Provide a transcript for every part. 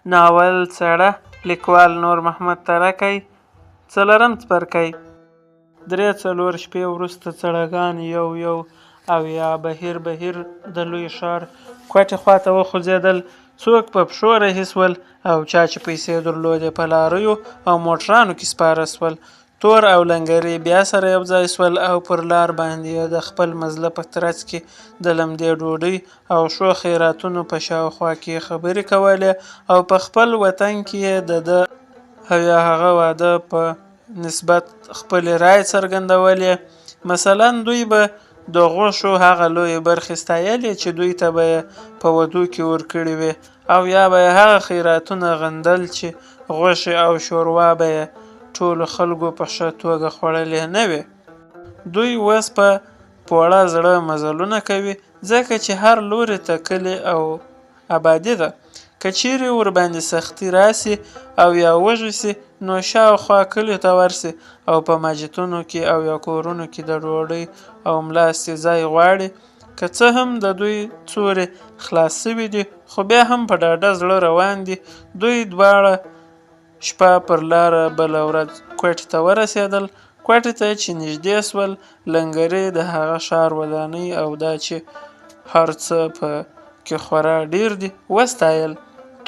ناول څېړه لیکوال نور محمد ترکی 4 څپرکی 3-4 شپې وروسته څړګان یو او یا بهیر د لوی ښار کوټې خواته وخوځېدل. څوک په پښو رهي سول او چا چې پیسې درلودې په لاریو او موټرانو کې سپاره سول. تور او لنګري بیا سره یو ځای سول او پر لار باندې د خپل مزله په ترڅ کې د لمدې ډوډۍ او شو خیراتونو په شاوخوا کې خبرې کولې او په خپل وطن کې د ده او یا هغه واده په نسبت خپل رای څرګندولې. مثلا دوی به د غوښو هغه لویې برخې ستایلې چې دوی ته به یې په ودو کې ورکړې وې او یا به یې هغه خیراتونه غندل چې غوښې او شوروا به یې ټولو خلکو په ښه توګه خوړلې نه وې. دوی اوس په پوړه زړه مزلونه کوي ځکه چې هر لوري ته کلي او آبادي ده. که چیرې ورباندې سختي راسي او یا وږي سي نو شاوخوا کلیو ته ورسي او په مسجدونو کې او یا کورونو کې د ډوډۍ او ملاستې ځای غواړي. که څه هم د دوی څورې خلاص سوي دي خو بیا هم په ډاډه زړه روان دي. دوی دواړه شپه پر لاره بله ورځ کوټې ته ورسېدل. کوټې ته چې نږدې سول لنګري د هغه ښار ودانۍ او دا چې هر څه په کې خورا ډیر دي وستایل.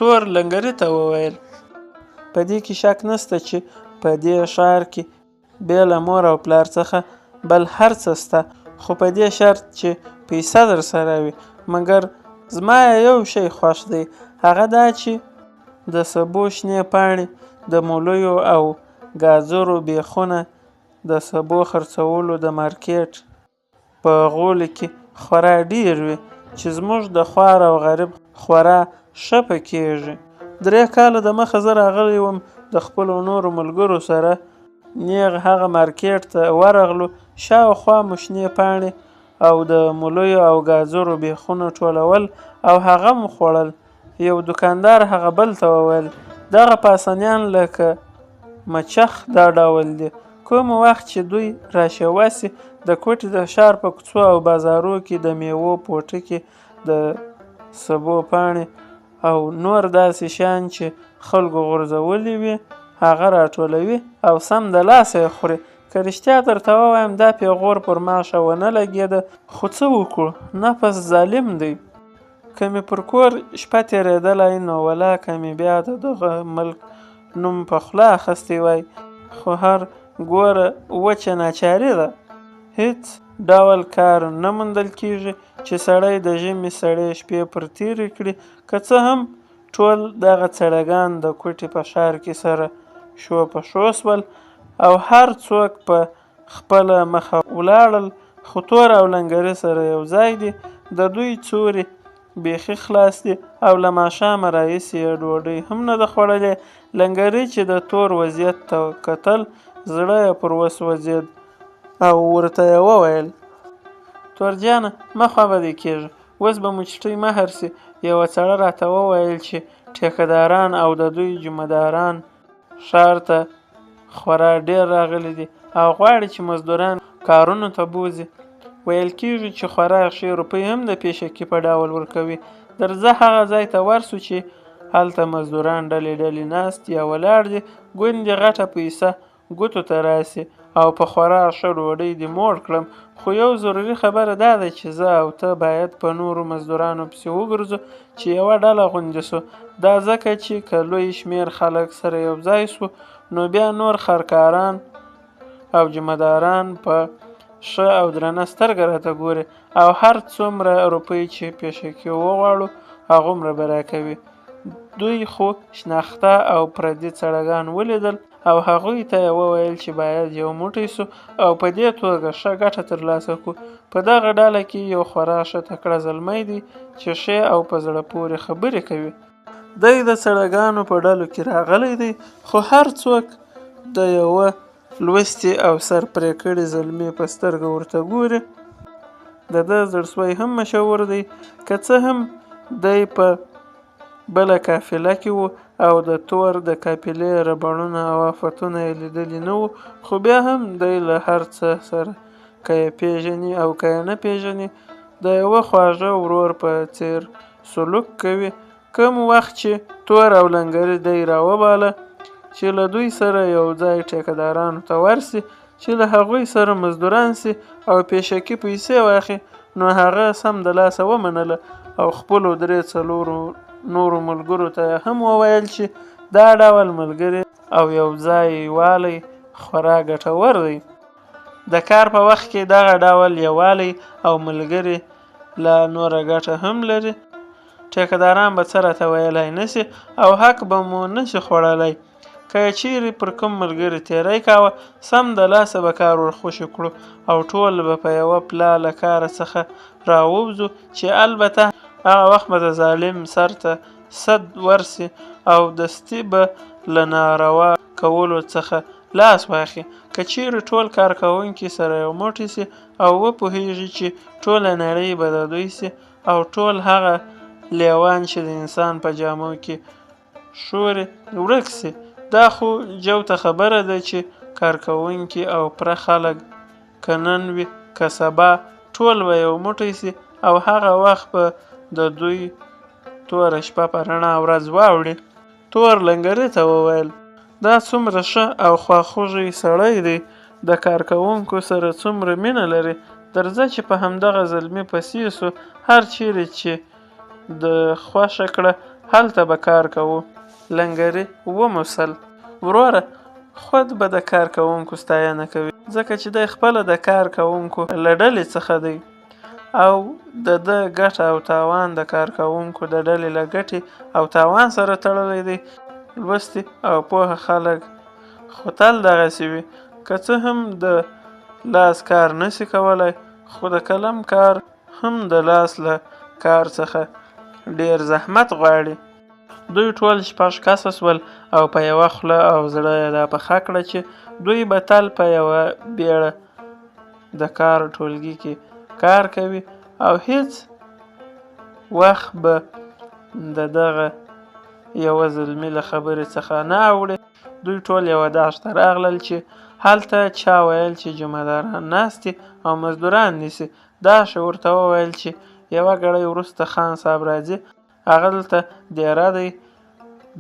تور لنګري ته وویل په دې کې شک نسته چې په دې ښار کې بې له مور او پلار څخه بل هر څه سته خو په دې شرط چې پیسه در سره وي. مګر زما یو شی خوښ دی هغه دا چې د سبو شنې پاڼې د مولیو او ګازرو بیخونه د سبو خرڅولو د مارکیټ په غولي کې خورا ډیر وي چې زموږ د خوار او غریب خورا ښه پکېږي. 3 کاله د مخه زه راغلی وم د خپلو نورو ملګرو سره نیغ هغه مارکیټ ته ورغلو. شاوخوا مو شنې پاڼې او د مولیو او ګازرو بیخونه ټولول او هغه مو خوړل. یو دکاندار هغه بل ته وویل دغه پاسنیان لکه مچخ دا ډول دي. کوم وخت چې دوی راشوه سي د کوټې د ښار په کوڅو او بازارو کې د میوو پوټکي د سبو پاڼې او نور داسې شیان چې خلکو غورځولي وي هغه راټولوي او سم د لاسه یې خوري. که رښتیا درته ووایم دا پیغور پر ما ښه ونه لګېده خو څه وکړو نفس ظالم دی. که مې پر کور شپه تېرېدلی نو ولا که مې بیا د دغه ملک نوم په خوله اخیستی وای خو هر ګوره وچه ناچاري ده. هیڅ ډول کار نه موندل کېږي چې سړی د ژمي سړې شپې پر تېرې کړي. که څه هم ټول دغه څړګان د کوټې په ښار کې سره شو په شو سول او هر څوک په خپله مخه ولاړل خو تور او لنګري سره یو ځای دي. د دوی څوري بیخي خلاص دي او له ماښامه راهیسې یې ډوډۍ هم نه ده خوړلې. لنګري چې د تور وضعیت ته کتل زړه یې پر وسوځېد او ورته یې وویل تورجانه مه خوابدی کېږه اوس به مو چټۍ مهر سي. یوه سړه راته وویل چې ټیکهداران او د دوی جمعداران ښار ته خورا ډیر راغلي دي او غواړي چې مزدوران کارونو ته بوځي. ویل کېږي چې خورا ښې روپۍ هم د پیشکي په ډول ورکوي. درځه هغه ځای ته ورسو چې هلته مزدوران ډلې ناست یا ولاړ دي ګوندې غټه پیسه ګوتو ته راسي او په خورا ښه ډوډۍ دې موړ کړم. خو یو ضروري خبره دا ده چې زه او ته باید په نورو مزدورانو پسې وګرځو چې یوه ډله غوندې سو. دا ځکه چې که لوی شمېر خلک سره یو ځای سو نو بیا نور خرکاران او جمعداران په ښه او درنه سترګه راته ګوري او هر څومره روپۍ چې پیشکي وغواړو هغومره به راکوي. دوی خو شناخته او پردي څړګان ولیدل او هغوی ته یې وویل چې باید یو موټی سو او په دې توګه ښه ګټه ترلاسه کړو. په دغه ډله کې یو خورا ښه تکړه زلمی دی چې ښې او په زړه پورې خبرې کوي. دی د څړګانو په ډلو کې راغلی دی خو هر څوک د یوه لوستي او سر پرې کړي زلمي په سترګه ورته ګوري. د ده زړسوی هم مشهور دی. که څه هم دی په بله قافله کې و او د تور د قافلې ربړونه او آفتونه یې لیدلي نه وو خو بیا هم دی له هر څه سره که یې پیژني او که یې نه پیژني د یوه خواږه ورور په څیر سلوک کوي. کوم وخت چې تور او لنګري دی راوباله چې له دوی سره یو ځای ټیکهدارانو ته ورسي چې له هغوی سره مزدوران سي او پیشکي پیسې واخلي. نو هغه سم د لاسه ومنله او خپلو 3-4 نورو ملګرو ته هم وویل چې دا ډول ملګري او یو ځای والی خورا ګټور دی. د کار په وخت کې دغه ډول یووالی او ملګري لا نوره ګټه هم لري. ټیکهداران به څه راته ویلی نسي او حق به مو نسي خوړلی. که یې چیرې پر کوم ملګري تیری کاوه سم د لاسه به کار ورخوشي کړو او ټول به په یوه پلا له کاره څخه راووځو چې البته هغه وخت به د ظالم سر ته صد ورسي او دستي به له ناروا کولو څخه لاس واخلي. که چیرې ټول کارکوونکي سره یو موټی سي او وپوهیږي چې ټوله نړۍ به د دوی سي او ټول هغه لیوان چې د انسان په جامو کې شوري ورک سي. دا خو جوته خبره ده چې کارکوونکي او پره خلک که نن وي که سبا ټول به یو موټی سي او هغه وخت به د دوی توره شپه په رڼا ورځ واوړي. تور لنګري ته وویل دا څومره ښه او خواخوږی سړی دی، د کارکوونکو سره څومره مینه لري، درځه چې په همدغه زلمي پسې سو، هر چیرې چې د خوښه کړه هلته به کار کوو. لنګري وموسل وروره خود به د کارکوونکو ستاینه کوي ځکه چې دی خپله د کارکوونکو له ډلې څخه دی او د ده ګټه او تاوان د کارکوونکو د ډلې له ګټې او تاوان سره تړلی دی. لوستي او پوهه خلک خو تل دغسې وي، که څه هم د لاس کار نسي کولی خو د قلم کار هم د لاس له کار څخه ډیر زحمت غواړي. دوی ټول 6 کسه سول او په یوه خوله او زړه یې دا پخه کړه چې دوی به تل په یوه بیړه د کار ټولګي کې کار کوي او هیڅ وخت به د دغه یوه زلمي له خبرې څخه نه اوړي. دوی ټول یوه دښت ته راغلل چې هلته چا ویل چې جمعداران ناست دي او مزدوران نیسي. داش ورته وویل چې یوه ګړۍ وروسته خان صاحب راځي، هغه دلته دیره دی.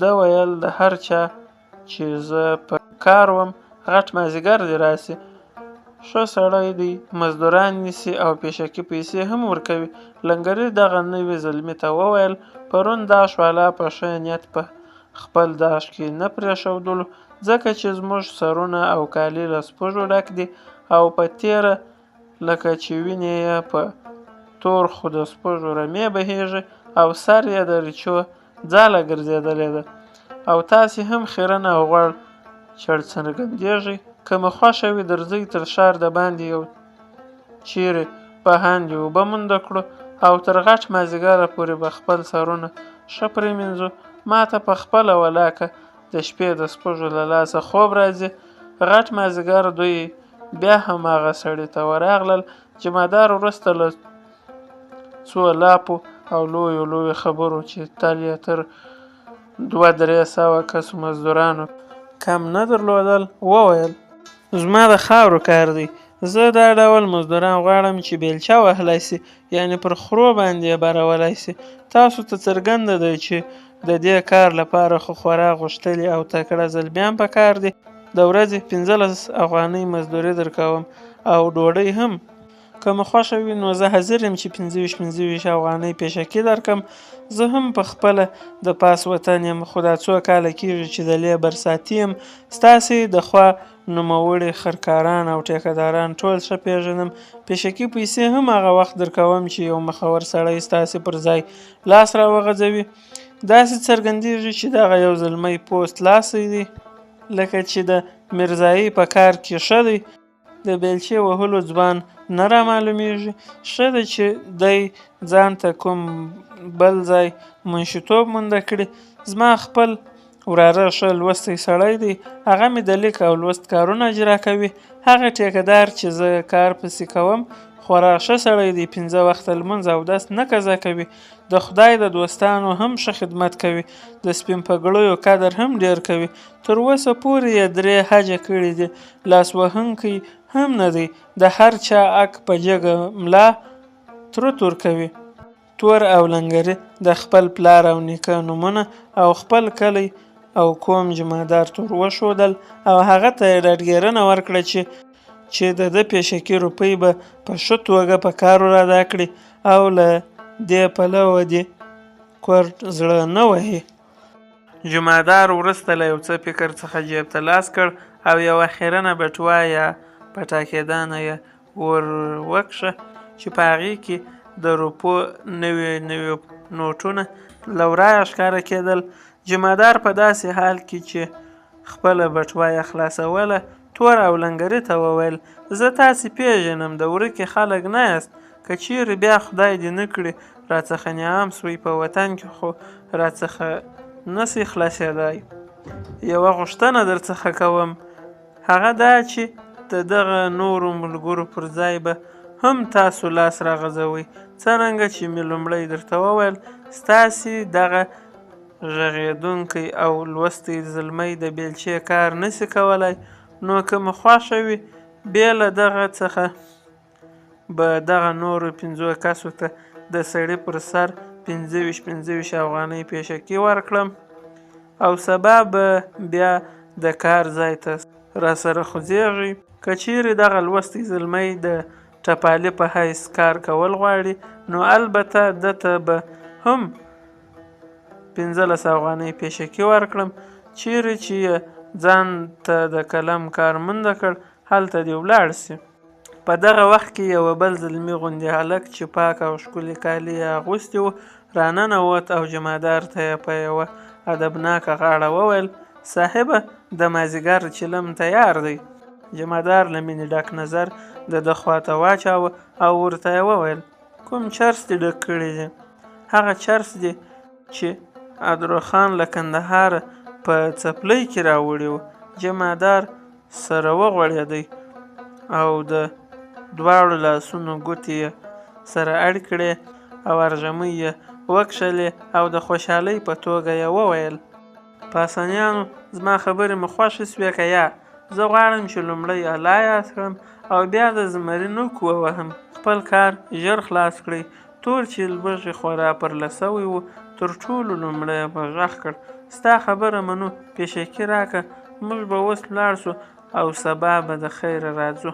ده ویل د هر چا چې زه په کار وم غټ مازدیګر دې راسي، ښه سړی دی، مزدوران نیسي او پیشکي پیسې هم ورکوي. لنګري دغه نوي زلمي ته وویل پرون داش والا په ښه نیت په خپل داش کې نه پرېښودلو ځکه چې زموږ سرونه او کالي له سپږو ډک دي او په تېره لکه چې وینې یې په تور خو د سپږو رمې بهیږي او سر یې د ریچو ځاله ګرځېدلې ده او تاسې هم خیرن او غوړ چړڅرګندېږئ. که مو خوښه وي درځئ تر ښار د باندې یو چیرې په هاندې اوبه مونده کړو او تر غټ مازدیګره پورې به خپل سرونه ښه پرېمینځو. ما ته په خپله ولاکه د شپې د سپږو له لاسه خوب راځي. غټ مازدیګر دوی بیا هم هغه سړي ته ورغلل. جمعدار وروسته له څو لاپو او لویو خبرو چې تل یې تر 200-300 کسو مزدورانو کم نه درلودل وویل زما د خاورو کار دی، زه دا ډول مزدوران غواړم چې بیلچه وهلی سي، یعنی پر خرو باندې یې بارولی سي. تاسو ته څرګنده ده چې د دې کار لپاره خو خورا غښتلي او تکړه زلمیان په کار دي. د ورځې 15 افغانۍ مزدوري درکوم او ډوډۍ هم. که مو خوښه وي نو زه حاضر یم چې 25 افغانۍ پیشکي درکم. زه هم په خپله د پاس وطن یم خو دا څو کاله کېږي چې د لیبر ساتي یم. ستاسې د خوا نوموړي خرکاران او ټیکهداران ټول ښه پېژنم. پیشکي پیسې هم هغه وخت درکوم چې یو مخور سړی ستاسې پر ځای لاس راوغځوي. داسې څرګندېږي چې دغه یو زلمی پوست لاسی دی لکه چې د میرزایي په کار کې ښه دی. د بیلچې وهلو ځوان نه را معلومیږي. ښه ده چې دی ځان ته کوم بل ځای منشیتوب مونده کړي. زما خپل وراره ښه لوستی سړی دی، هغه مې د لیک او لوست کارونه اجرا کوي. هغه ټیکهدار چې زه کار پسې کوم خورا ښه سړی دی، 5 وخته لمونځ او اودس نه قضا کوي. د خدای د دوستانو هم ښه خدمت کوي، د سپین پګړیو قدر هم ډیر کوي. تر اوسه پورې یې 3 حجه کړي دي. لاس وهونکی هم نه دی، د هر چا اک په جګه ملا تروت ورکوي. تور او لنګري د خپل پلار او نیکه نومونه او خپل کلی او کوم جمعدار تور وښودل او هغه ته یې ډاډګیرنه ورکړه چې د ده پیشکي روپۍ به په ښه توګه په کار ور ادا کړي او له دې پلوه دې کورت زړه نه وهي. جمعدار وروسته له یو څه فکر څخه جیب ته لاس کړ او یوه خیرنه بټوه یا پټاکېدانه یې ور وکښه چې په هغې کې د روپو نوي نوټونه له ورایه ښکاره کېدل. جمعدار په داسې حال کې چې خپله بټوه یې خلاصوله تور او لنګري ته وویل: زه تاسې پیژنم، د ورکې خلک نه یاست. که چیرې بیا خدای دې نه کړي راڅخه نیام سوی په وطن کې خو راڅخه نسئ خلاصېدای. یوه غوښتنه در څخه کوم، هغه دا چې د دغه نورو ملګرو پر ځای به هم تاسو لاس راغځوئ، څرنګه چې مې لومړی درته وویل. ستاسې دغه غږېدونکی او لوستی زلمی د بیلچې کار نسي کولی، نو که مو خوښه وي بې له دغه څخه به دغه نورو 5 کسو ته د سړي پر سر 25 افغانۍ پیشکي ورکړم او سبا به بیا د کار ځای ته راسره خوځېږئ. که چیرې دغه لوستی زلمی د ټپالي په حیث کار کول غواړي نو البته ده ته به هم 15 افغانۍ پیشکي ورکړم. چیرې چې یې ځان ته د قلم کار مونده کړ هلته دې ولاړ سي. په دغه وخت کې یوه بل زلمي غوندې هلک چې پاک او ښکلي کالي یې اغوستي وو راننوت او جمعدار ته یې په یوه ادبناکه غاړه وویل: صاحبه د مازدیګر چلم تیار دی. جمعدار له مینې ډک نظر د ده خواته واچاوه او ورته یې وویل: کوم چرس دې ډک کړي دي؟ هغه چرس دی چې ادروخان له کندهاره په څپلۍ کې راوړی و. جمعدار سره وغوړېدی او د دواړو لاسونو ګوتې یې سره اړ کړې او ارژمۍ یې وکښلې او د خوشحالۍ په توګه یې وویل: پاسنیانو، زما خبرې مو خوښې سوې که یا؟ زه غواړم چې لومړی الله یاد کړم او بیا د زمري نوک ووهم. خپل کار ژر خلاص کړئ. تور چې لوږې خورا پرله سوی و تر ټولو لومړی یې په غږ کړ: ستا خبره منو، پیشکي راکه، موږ به اوس ولاړ سو او سبا به د خیره راځو.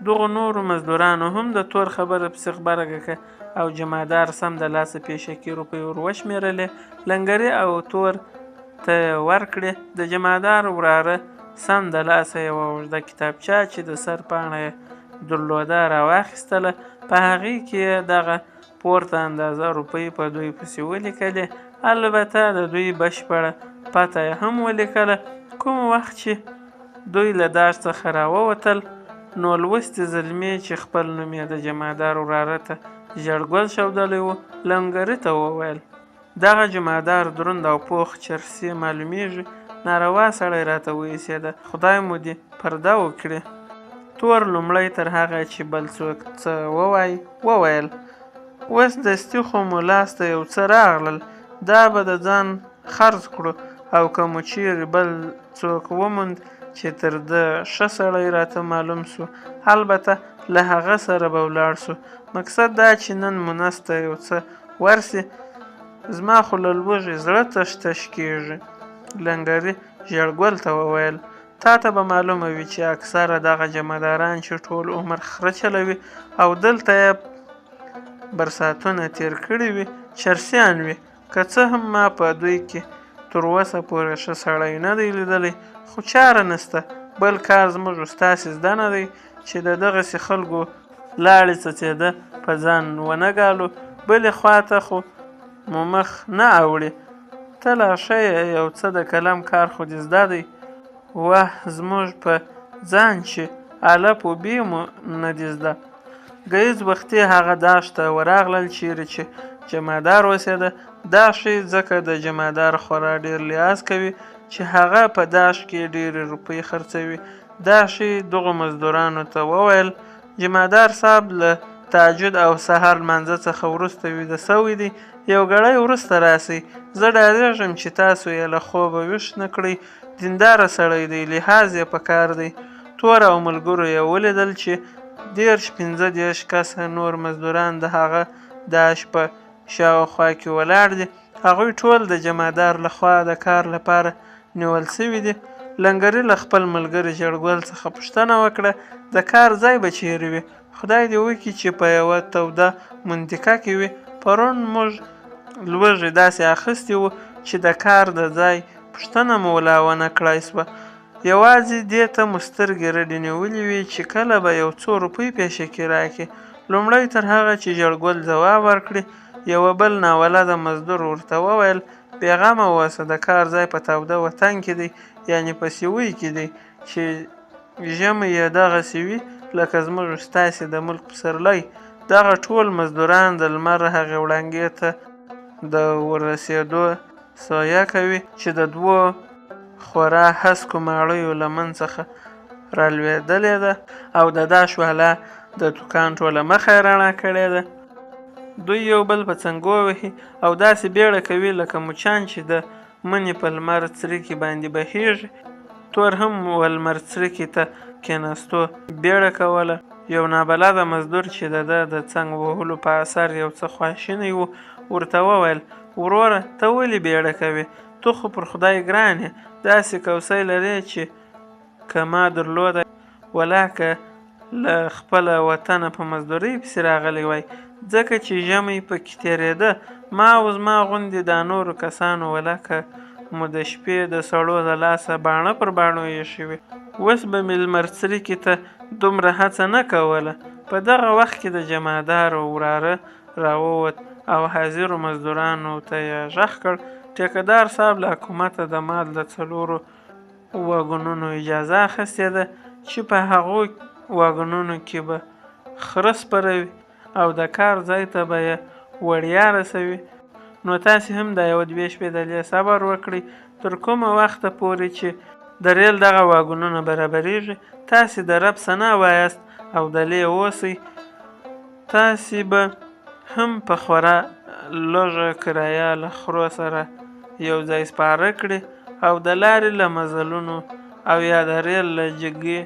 دغو نورو مزدورانو هم د تور خبره پسې غبرګه کړه او جمعدار سم د لاسه پیشکي روپۍ ور وشمېرلې، لنګري او تور ته یې ورکړې. د جمعدار وراره سم د لاسه یوه اوږده کتابچه چې د سر پاڼه یې درلوده راواخیستله، په هغې کې یې دغه پورته اندازه روپۍ په دوی پسې ولیکلې، البته د دوی بشپړه پته یې هم ولیکله. کوم وخت چې دوی له داش څخه راووتل نو لوستي زلمي چې خپل نوم یې د جمعدار وراره ته ژړګل ښودلی و لنګري ته وویل: دغه جمعدار دروند او پوخ چرسي معلومیږي، ناروا سړی راته وایسېده، خدای مو دې پرده وکړي. تور لومړی تر هغه چې بل څوک څه وویل: اوس دستي خو مو لاس ته یو څه راغلل، دا به د ځان خرڅ کړو او که مو چیرې بل څوک وموند چې تر ده ښه سړی راته معلوم سو البته له هغه سره به ولاړ سو. مقصد دا چې نن مو نسته یو څه ورسي، زما خو له لوږې زړه تش تش کېږي. لنګري ژړګل ته وویل: تا ته به معلومه وي چې اکثره دغه جمعداران چې ټول عمر خره چلوي او دلته یې برساتونه تیر کړي وي چرسیان وي. که څه هم ما په دوی کې تر اوسه پورې ښه سړی نه دی لیدلی، خو چاره نسته، بل کار زموږ ستاسې زده نه دی چې د دغسې خلکو لاړې څڅېده په ځان ونه ګالو. بلې خواته خو مو مخ نه اوړي، ته لا ښه یې، یو څه د قلم کار خو دې زده دی. وه زموږ په ځان چې الف و ب مو نه دي زده. ګهیځ وختي هغه داش ته ورغلل چیرې چې جمعدار اوسېده. دا ښې ځکه د جمعدار خورا ډېر لحاظ کوي چې هغه په داش کې ډېرې روپۍ خرڅوي. دا ښې دغو مزدورانو ته وویل: جمعدار صاحب له تهجد او سهار لمانځه څخه وروسته ویده سوی دی، یو ګړی وروسته راسئ. زه ډارېږم چې تاسو یې له خوبه ویښ نه کړئ. دینداره سړی دی، لحاظ یې په کار دی. تور او ملګرو یې ولیدل چې 30-35 کسه نور مزدوران د هغه داش په شاوخوا کې ولاړ دي. هغوی ټول د جمعدار لخوا د کار لپاره نیول سوي دي. لنګري له خپل ملګري ژړګل څخه پوښتنه وکړه د کار ځای به چیرې وي؟ خدای دې وکړي چې په یوه توده منطقه کې وي. پرون موږ لوږې داسې اخیستي وو چې د کار د ځای پوښتنه مو لا ونه کړای سوه. یوازې دې ته مو سترګې رډې نیولې وي چې کله به یو څو روپۍ پیشکي راکړي. لومړی تر هغه چې ژړګل ځواب ورکړي یوه بل ناولده مزدور ورته وویل بېغمه اوسه، د کار ځای په توده وطن کې دی، یعنې په سیوۍ کې دی چې ژمی یې دغسې وي لکه زموږ ستاسې د ملک پسرلی. دغه ټول مزدوران د لمر هغې وړانګې ته د ورسېدو سایه کوي چې د دوو خورا هسکو ماړیو لمن څخه رالوېدلې ده او د دا شعله د دوکان ټوله مخه یې رڼا کړې ده. دوی یو بل په څنګو وهي او داسې بیړه کوي لکه مچان چې د مني په لمر څرکې باندې بهیږي. تور هم ولمر څرکې ته کېناستو بیړه کوله. یو نابلده مزدور چې د ده د څنګ وهلو په اثر یو څه خواشینی و ورته وویل وروره ته ولې بیړه کوې؟ تو خو پر خدای ګران یې، داسې کوسی لرې چې که ما درلوده ولاکه له خپله وطنه په مزدورۍ پسې راغلی وای، ځکه چې ژمی پکې تېرېده. ما او زما غوندې دا نورو کسانو ولکه مو د شپې د سړو د لاسه باڼه پر باڼو ایښې وي. اوس به مې لمر څرکې ته دومره هڅه نه کوله. په دغه وخت کې د جمعدار وراره راووت او حاضرو مزدورانو ته یې غږ کړ ټیکهدار صاحب له حکومته د مال د 4 واګونونو اجازه اخیستې ده چې په هغو واګونونو کې به خره سپروي او د کار ځای ته به یې وړیا رسوي. نو تاسې هم د 1-2 شپېدلې صبر وکړئ تر کومه وخته پورې چې د ریل دغه واګونونه برابریږي. تاسې د رب ثنا وایاست او دلې اوسئ. تاسې به هم په خورا لږه کرایه له خرو سره یو ځای سپاره کړي او د لارې له مزلونو او یا د ریل له جګې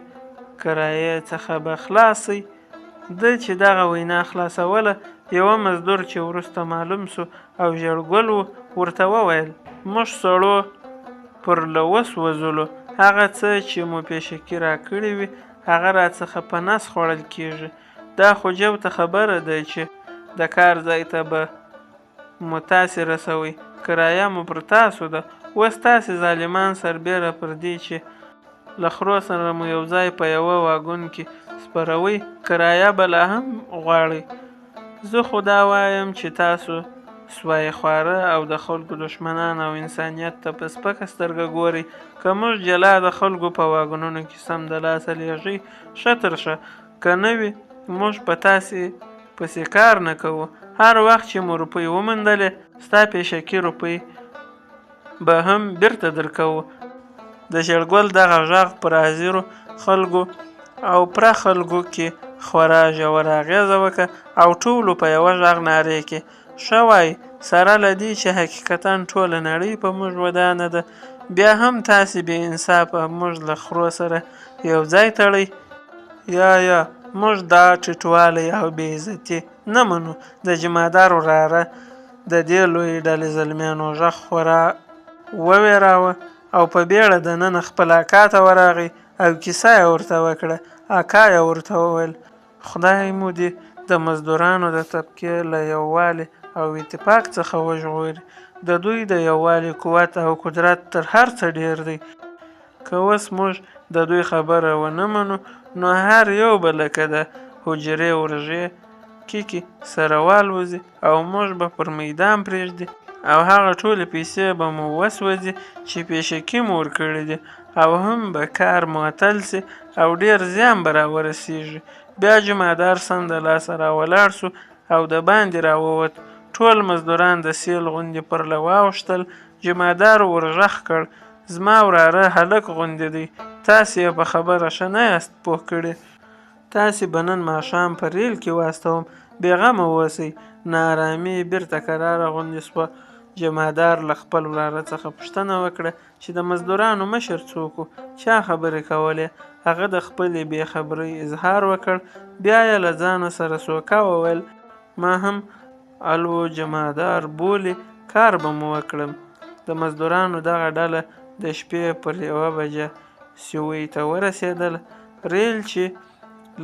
کرایې څخه به خلاصئ. ده چې دغه وینا خلاصوله یوه مزدور چې وروسته معلوم سو او ژړګل و ورته وویل موږ سړو پر له وسوځلو هغه څه چې مو پیشکي راکړي وي هغه راڅخه په نس خوړل کېږي. دا خو جوته خبره ده چې د کار ځای ته به مو تاسې رسوئ، کرایه مو پر تاسو ده. اوس تاسې ظالمان سربیره پر دې چې له خرو سره مو یو ځای په یوه واګون کې سپروئ کرایه به لا هم غواړئ. زه خو دا وایم چې تاسو سوای خواره او د خلکو دشمنان او انسانیت ته په سپکه سترګه ګورئ. که موږ جلا د خلکو په واګونونو کې سم د لاسه لیږئ ښه تر ښه، که نه وي موږ په تاسې پسې کار نه کوو. هر وخت چې مو روپۍ وموندلې ستا پیشکي روپۍ به هم بیرته درکوو. د ژړګل دغه غږ پر حاضرو خلکو او پره خلکو کې خورا ژوره اغېزه وکړه او ټولو په یوه غږ نارې کې ښه وایي سره له دې چې حقیقتا ټوله نړۍ په موږ ودانه ده بیا هم تاسې بې انصافه موږ له خرو سره یو ځای تړئ. یا موږ دا ټیټوالی او بې عزتي نه منو. د جمعدار وراره د دې لویې ډلې زلمیانو غږ خورا وویراوه او په بیړه دننه خپل اکا ته ورغی او کیسه یې ورته وکړه. اکا یې ورته وویل خدای مو دې د مزدورانو د طبقې له یووالي او اتفاق څخه وژغوري. د دوی د یووالي قوت او قدرت تر هر څه ډیر دی. که اوس موږ د دوی خبره ونه منو نو هر یو به لکه د حجرې ورژې کیکي سره والوځي او موږ به پر میدان پرېږدي او هغه ټولې پیسې به مو وسوځي چې پیشکي مو ورکړي دي او هم به کار معطل سي او ډیر زیان به راورسیږي. بیا جمعدار سمدلاسه راولاړ سو او د باندې راووت. ټول مزدوران د سیل غوندې پر له واوښتل. جمعدار ورغږ کړ زما وراره هلک غوندې دی، تاسې یې په خبره ښه نه یاست پوه کړي. تاسې به نن ماښام په ریل کې واستوم، بېغمه اوسئ. ناارامي بیرته کراره غوندې سوه. جمعدار له خپل وراره څخه پوښتنه وکړه چې د مزدورانو مشر څوک و، چا خبرې کولې. هغه د خپلې بېخبرۍ اظهار وکړ. بیا یې له ځانه سره سوکه وویل ما هم الو جمعدار بولي کار به مو وکړم. د مزدورانو دغه ډله د شپې پر 1 بجه سیوۍ ته ورسېدل. ریل چې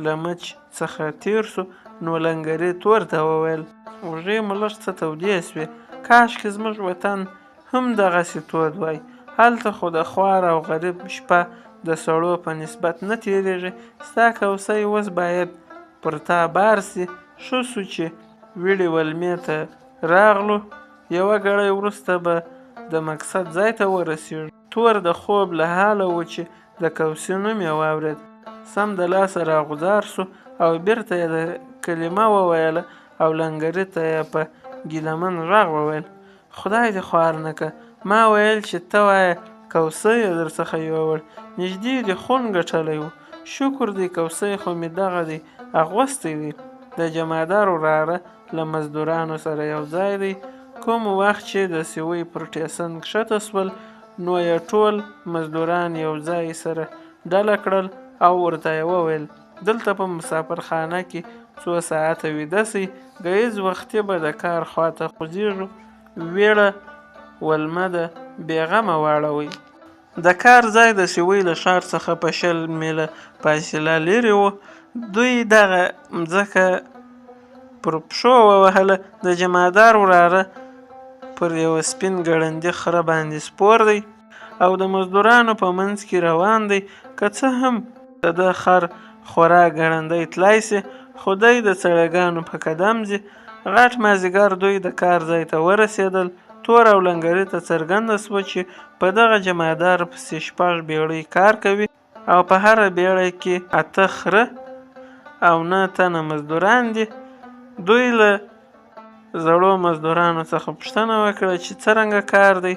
له مچ څخه تیر سو نو لنګري تور ته وویل اوږې مو لږ څه تودې سوې، کاشکې زموږ وطن هم دغسې تود وای. هلته خو د خوار او غریب شپه د سړو په نسبت نه تیریږي. ستا کوسۍ اوس باید پر تا بار سي. ښه سو چې ویړې ولمې ته راغلو، 1 ګړی وروسته به د مقصد ځای ته ورسېږو. تور د خوب له حاله و چې د کوسې نوم یې واورېد. سم د لاسه راغوځار سو او بیرته یې د کلمه وویله او لنګري ته یې په ګیلمن غږ وویل خدای دې خوار نه که، ما ویل چې ته وایه کوسۍ یې درڅخه یووړ، نږدې دې خون ګټلی و. شکر دی کوسۍ خو مې دغه دی اغوستی دی. د جمعدار وراره له مزدورانو سره یو ځای دی. کوم وخت چې د سیوۍ پر ټیسن کښته سول نو یې ټول مزدوران یو ځای سره ډله کړل او ورته یې وویل دلته په مسافرخانه کې 2 ساعته ویده سئ، ګهیځ وختي به د کار خواته خوځېږو، ویړه ولمه ده بېغمه واړوئ. د کار ځای د سیوۍ له ښار څخه په 20 میله فاصله لرې و. دوی دغه مځکه پر پښو ووهله. د جمعدار وراره پر یوه سپین ګړندي خره باندې سپور دی او د مزدورانو په منځ کې روان دی. که څه هم د ده خر خورا ګړندی تلای سي خو دی د سړیګانو په قدم ځي. غټ مازدیګر دوی د کار ځای ته ورسېدل. تور او لنګري ته څرګنده سوه چې په دغه جمعدار پسې 6 بیړۍ کار کوي او په هره بیړۍ کې 8 خره او 9 تنه مزدوران دي. دوی له زړو مزدورانو څخه پوښتنه وکړه چې څرنګه کار دی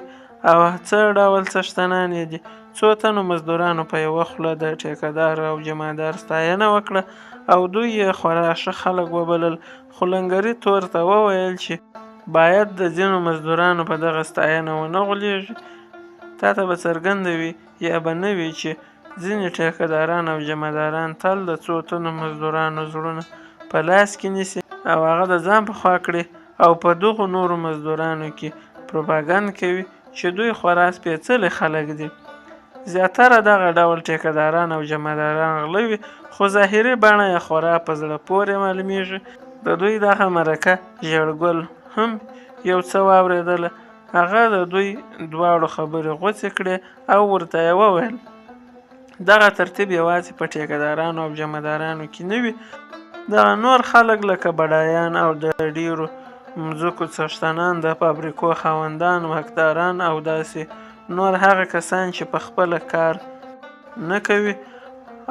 او څه ډول څښتنان یې دي. 2 تنو مزدورانو په یوه خوله د ټیکهدار او جمعدار ستاینه وکړه او دوی یې خورا ښه خلک وبلل. خو لنګري تور ته وویل چې باید د ځینو مزدورانو په دغه ستاینه ونه غولیږي. تا ته به څرګنده وي یا به نه وي چې ځینې ټیکهداران او جمعداران تل د 2 تنو مزدورانو زړونه په لاس کې نیسي او هغه د ځان په خوا کړي او په دغو نورو مزدورانو کې پروپاګند کوي چې دوی خورا سپېڅلي خلک دي. زیاتره دغه ډول ټیکهداران او جمعداران غله وي خو ظاهري بڼه یې خورا په زړه پورې معلومیږي. د دوی دغه مرکه ژړګل هم یو څه واورېدله. هغه د دوی دواړو خبرې غوڅې کړې او ورته یې وویل دغه ترتیب یوازې په ټیکهدارانو او جمعدارانو کې نه وي. دغه نور خلک لکه بډایان او د ډیرو مځکو څښتنان، د فابریکو خاوندان، حقداران او داسې نور هغه کسان چې په خپله کار نه کوي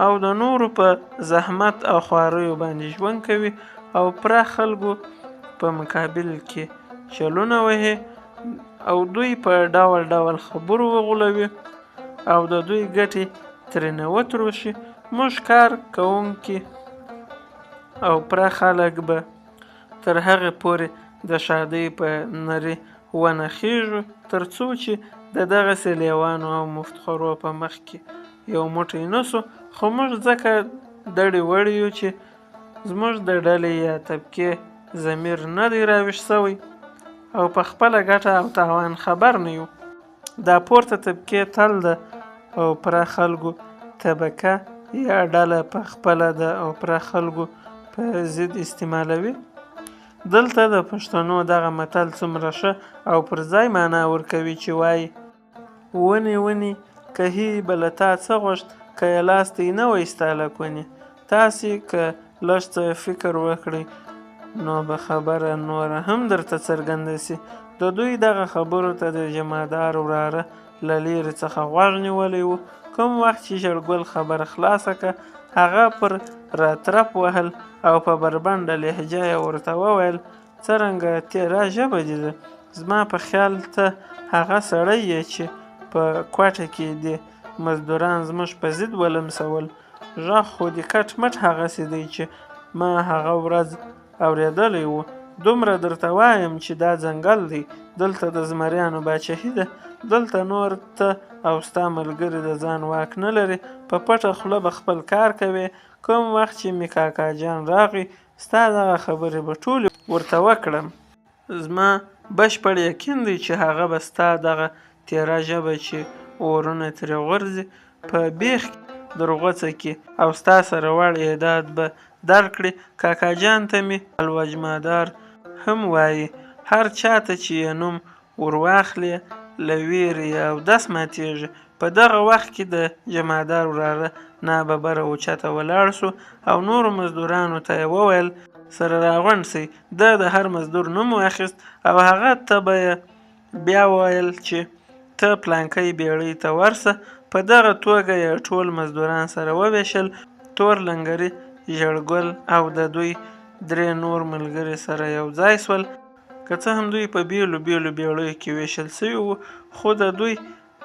او د نورو په زحمت او خواریو باندې ژوند کوي او پراخ خلکو په مقابل کې چلونه وهي او دوی په ډول ډول خبرو وغولوي او د دوی ګټې ترېنه وتروشي. موږ کار کوونکي او پراخ خلک به تر هغې پورې د ښادۍ په نري ونه خیږو تر څو چې د دغسې لیوانو او مفتخرو په مخ کې یو موټی نه سو. خو موږ ځکه دړې وړې یو چې زموږ د ډلې یا طبقې ضمیر نه دی راویښ سوی او په خپله ګټه او تاوان خبر نه یو. دا پورته طبقې تل ده او پراخ خلکو طبقه یا ډله په خپله ده او پراخ خلکو په ضد استعمالوي. دلته د پښتنو دغه متل څومره ښه او پر ځای معنا ورکوي چې وایي ونې ونې کهي به له تا څه غوښت که یې لاستئ نه وی ستا له کونې. تاسې که لږ څه فکر وکړئ نو به خبره نوره هم درته څرګنده سي. د دوی دغه خبرو ته د جمعدار وراره له لرې څخه غوږ نیولی و. کوم وخت چې ژړګل خبره خلاصه که هغه پر راترپ وهل او په بربنډه لهجه یې ورته وویل څرنګه تیره ژبه دې ده، زما په خیال ته هغه سړی یې چې په کوټه کې دې مزدوران زموږ په ضد ولمسول. غږ خو دې کټ مټ هغسې دی چې ما هغه ورځ اورېدلی و. دومره درته وایم چې دا ځنګل دی، دلته د زمریانو باچهي ده، دلته نور ته او ستا ملګري د ځان واک نه لري، په پټه خوله به خپل کار کوي. کوم وخت چې مې کاکا جان راغی ستا دغه خبرې به ټولې ورته وکړم. زما بشپړ یقین دی چې هغه به ستا دغه تیره ژبه چې اورونه ترې غورځي په بیخ درغوڅه کړي او ستا سره وړ اعداد به درکړي. کاکا جان ته مې الوجمادار هم وایي. هر چاته چې یې نوم ورواخلې له ویرې یې اودس ماتېږي. په دغه وخت کې د جمادار وراره ناببره اوچته ولاړ شو او نورو مزدورانو ته یې وویل سره راغونډ سئ. ده د هر مزدور نوم واخیست او هغه ته به یې بیا وویل چې ته پلانکۍ بیړۍ ته ورسه. په دغه توګه یې ټول مزدوران سره وویشل. تور لنګري، ژړګل او د دوی 3 نور ملګري سره یو ځای سول. که څه هم دوی په بیلو بیلو بیړیو کې ویشل سوي وو، خو د دوی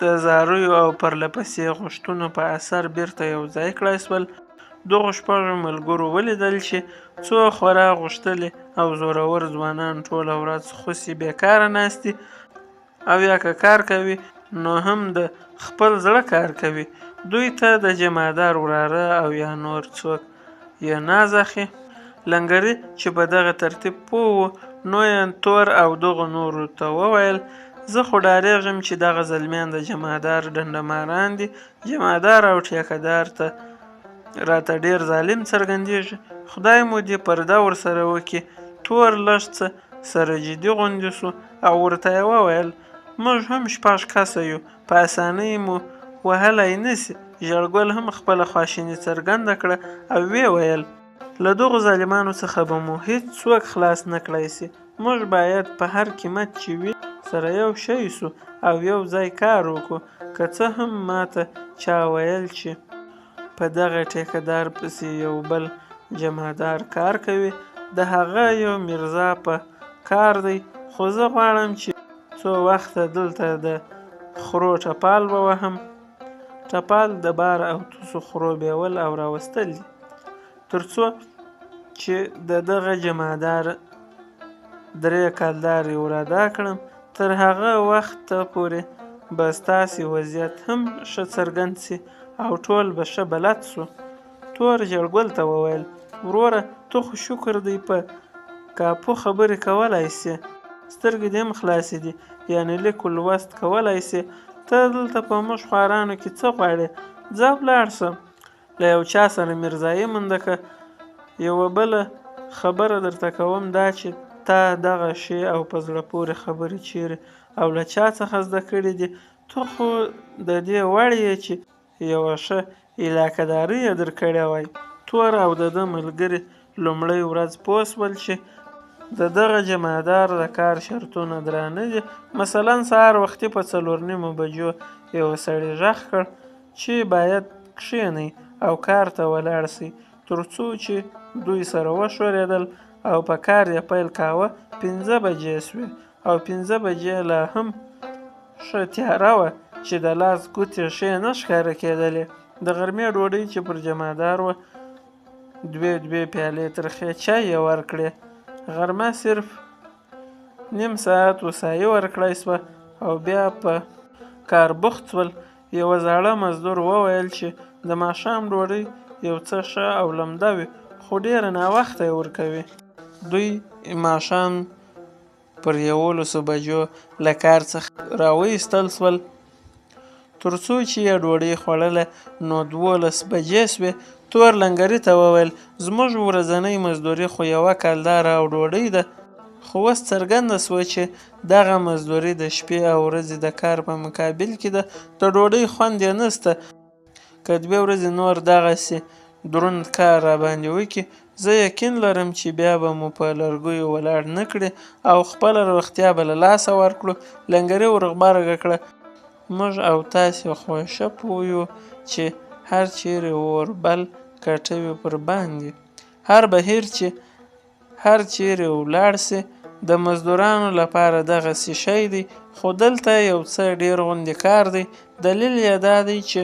د زاریو او پرلپسې غوښتنو په اثر بیرته یو ځای کړای سول. دغو شپږو ملګرو ولیدل چې څو خورا غوښتلي او زورور ځوانان ټوله ورځ خوسي بیکاره ناست دي او یا که کار کوي نو هم د خپل زړه کار کوي. دوی ته د جمادار وراره او یا نور څوک یې ناز اخی. لنګري چې په دغه ترتیب پوه و نو یې تور او دغو نورو ته وویل زه خو ډارېږم چې دغه زلمیان د جمادار ډنډماران دي. جمادار او ټیکهدار ته راته ډېر ظالم څرګندېږي. خدای مو دې پرده ورسره وکړي. تور لږ څه سره جدي غوندې سو او ورته یې وویل موږ هم 6 کسه یو، په اسانۍ مو وهلی نسي. ژړګل هم خپله خواشیني څرګنده کړه او ویې ویل له دغو ظالمانو څخه به مو هیڅ څوک خلاص نه کړی سي. موږ باید په هر قیمت چې وي سره یو شی سو او یو ځای کار وکړو. که څه هم ماته چا ویل چې په دغه ټیکهدار پسې یو بل جمادار کار کوي، د هغه یو میرزا په کار دی، خو زه غواړم چې څو وخته دلته د خرو ټپال ووهم. ټپال د بار او توسو خرو بیول او راوستل دي، تر څو چې د دغه جمادار 3 کلدارې ور ادا کړم. تر هغه وخته پورې به ستاسې وضعیت هم ښه څرګند سي او ټول به ښه بلد سو. تور ژړګل ته وویل وروره ته خو شکر دی په کاپو خبرې کولی سي، سترګې دې هم خلاصې دي، یعنې لیک و لوست کولی سي. ته دلته په موږ خوارانو کې څه غواړې؟ ځه ولاړ سه. له یو چا سره میرزایي منده که. یوه بله خبره درته کوم دا چې تا دغه ښې او په زړه پورې خبرې چیرې او له چا څخه زده کړې دي؟ ته خو د دې وړ یې چې یوه ښه علاقهداري یې درکړې وای. تور او د ده ملګري لومړۍ ورځ پوه سول چې د دغه جمادار د کار شرطونه درانه دي. مثلا سهار وختي په 4:30 بجو یو سړي غږ کړ چې باید کښېنئ او کار ته ولاړ سئ. تر څو چې دوی سره وښورېدل او په کار یې پیل کاوه 5 بجې سوې او 5 بجې لا هم ښه تیاره وه چې د لاس ګوتې ښې نه ښکاره کېدلې. د غرمې ډوډۍ چې پر جمادار وه 2 پیالې ترخې چای یې ورکړې. غرمه صرف نیم ساعت وسایي ورکړی سوه او بیا په کار بوخت سول. یوه زاړه مزدور وویل چې د ماښام ډوډۍ یو څه ښه او لمده وي خو ډېره ناوخته یې ورکوي. دوی ماښام پر 11 بجو له کار څخه راوایستل سول. تر څو چې یې ډوډۍ خوړله نو 12 بجې سوې. تور لنګري ته وویل زموږ ورځنۍ مزدوري خو 1 کلداره او ډوډۍ ده، خو اوس څرګنده سوه چې دغه مزدوري د شپې او ورځې د کار په مقابل کې ده. د ډوډۍ خوند یې نسته. که 2 ورځې نور دغسې دروند کار راباندې وکړي زه یقین لرم چې بیا به مو په لرګیو ولاړ نه کړي او خپله روغتیا به له لاسه ورکړو. لنګري ورغبرګه کړه موږ او تاسې خو ښه پوه یو چې هر چیرې اور بل کټه وي پر باندې. هر بهیر چې هر چیرې ولاړ سي د مزدورانو لپاره دغسې شی دی، خو دلته یو څه ډېر غوندې کار دی. دلیل یې دا دی چې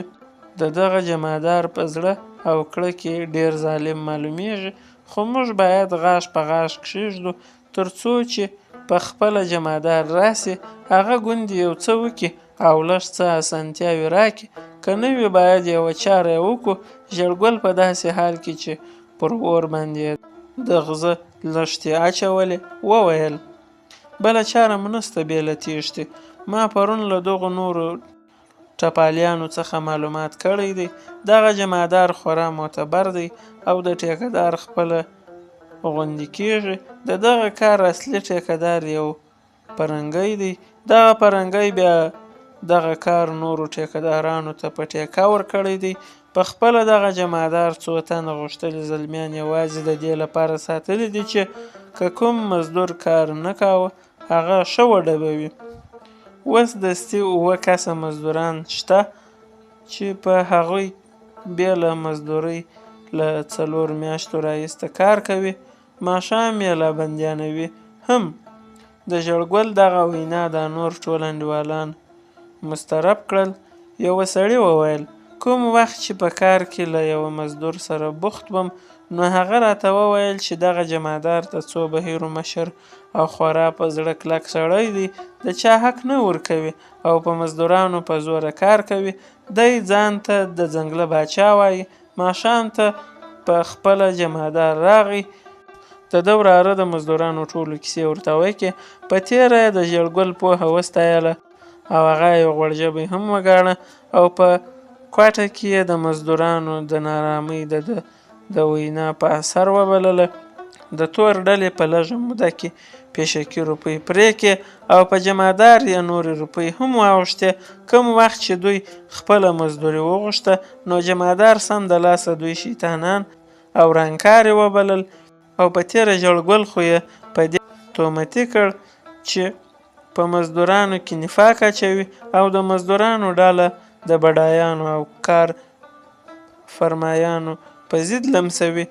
د دغه جمادار په زړه او کړه کې ډېر ظالم معلومیږي، خو موږ باید غاښ په غاښ کښېږدو تر څو چې په خپله جمادار راسي هغه ګوندې یو څه وکړي او لږ څه اسانتیاوې راکړي. که نه وي باید یوه چاره یې وکړو. ژړګل په داسې حال کې چې پر اور باندې د غزه لښتې اچولې وویل بله چاره مو نسته بې له تیښتې. ما پرون له دغو نورو ټپالیانو څخه معلومات کړی دی. دغه جمعدار خورا معتبر دی او د ټیکهدار خپله غوندې کېږي. د دغه کار اصلي ټیکهدار یو پرنګی دی. دغه پرنګی بیا دغه کار نورو ټیکهدارانو ته په ټیکه ورکړی دی. په خپله دغه جمعدار څو تنه غوښتلي زلمیان یوازې د دې لپاره ساتلي دي چې که کوم مزدور کار نه کاوه هغه ښه وډبوي. اوس دستي 7 کسه مزدوران شته چې په هغوی بې له مزدورۍ له 4 میاشتو راهیسته کار کوي. ماښام یې لا بندیانوي هم. د ژړګل دغه وینا دا نور ټول انډیوالان مسترب کړل. یوه سړي وویل کوم وخت چې په کار کې له یوه مزدور سره بوخت وم نو هغه راته وویل چې دغه جمعدار د څو بهیرو مشر او خورا په زړه کلک سړی دی. د چا حق نه ورکوي او په مزدورانو په زوره کار کوي. دی ځان ته د ځنګله باچا وایي. ماښام ته په خپله جمعدار راغی. د ده وراره د مزدورانو ټولو کیسې ورته وکړې. په تېره یې د ژړګل پوهه وستایله او هغه یې غوړژبی هم وګاڼه او په کوټه کې یې د مزدورانو د نارامۍ د وینا په اثر وبلله. د تور ډلې په لږه موده کې پېشکي روپۍ پرې کړې او په جمعدار یې نورې روپۍ هم واوښتې. کوم وخت چې دوی خپله مزدوري وغوښته نو جمعدار سم د لاسه دوی شیطانان او رنګکار یې وبلل او په تېره ژړګل خو یې په دې تهمتي کړ چې په مزدورانو کې نفاق اچوي او د مزدورانو ډله د بډایانو او کار فرمایانو په ضد لمسوي.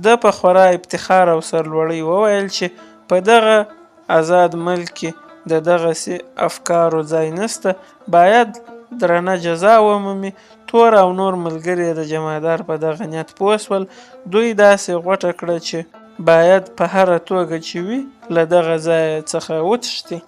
ده په خورا افتخار او سرلوړۍ وویل چې په دغه آزاد ملک کې د دغسې افکارو ځای نسته. باید درنه جزا ومومي. تور او نور ملګري د جمعدار په دغه نیت پوه شول. دوی داسې غوټه کړه چې باید په هره توګه چې وي له دغه ځای څخه وتښتي.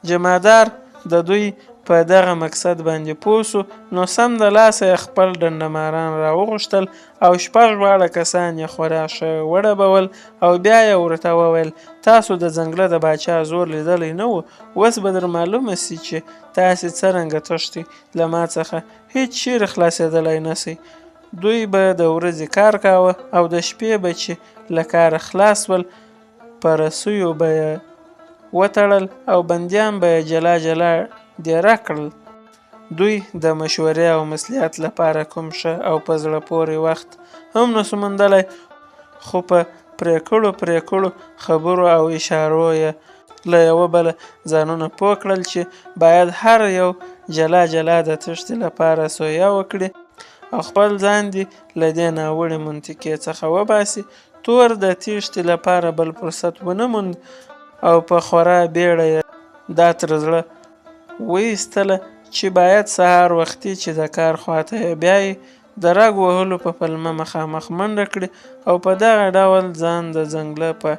جمعدار د دوی په دغه مقصد باندې پوه سو نو سم د لاسه یې خپل ډنډماران راوغوښتل او 6 کسان یې خورا ښه وډبول او بیا یې ورته وویل تاسو د ځنګله د باچا زور لیدلی نه و. اوس به در معلومه سي چې تاسې څرنګه تښتئ. له ما څخه هیڅ چیرې خلاصېدلی نه سئ. دوی به د ورځې کار کاوه او د شپې به چې له کاره خلاص ول په رسیو به یې وتړل او بندیان به یې جلا جلا دیره کړل. دوی د مشورې او مصلحت لپاره کوم ښه او په زړه پورې وخت هم نسو موندلی خو په پرې کړو خبرو او اشارو یې له یوه بله ځانونه پوه کړل چې باید هر یو جلا جلا د تښتې لپاره سویه وکړي او خپل ځان دې له دې ناوړې منطقې څخه وباسي. تور د تیښتې لپاره بل فرصت ونه موند او په خورا بیړه یې دا تر زړه وایستله چې باید سهار وختي چې د کار خواته یې بیایي د رګ وهلو په پلمه مخامخ منډه کړي او په دغه ډول ځان د ځنګله په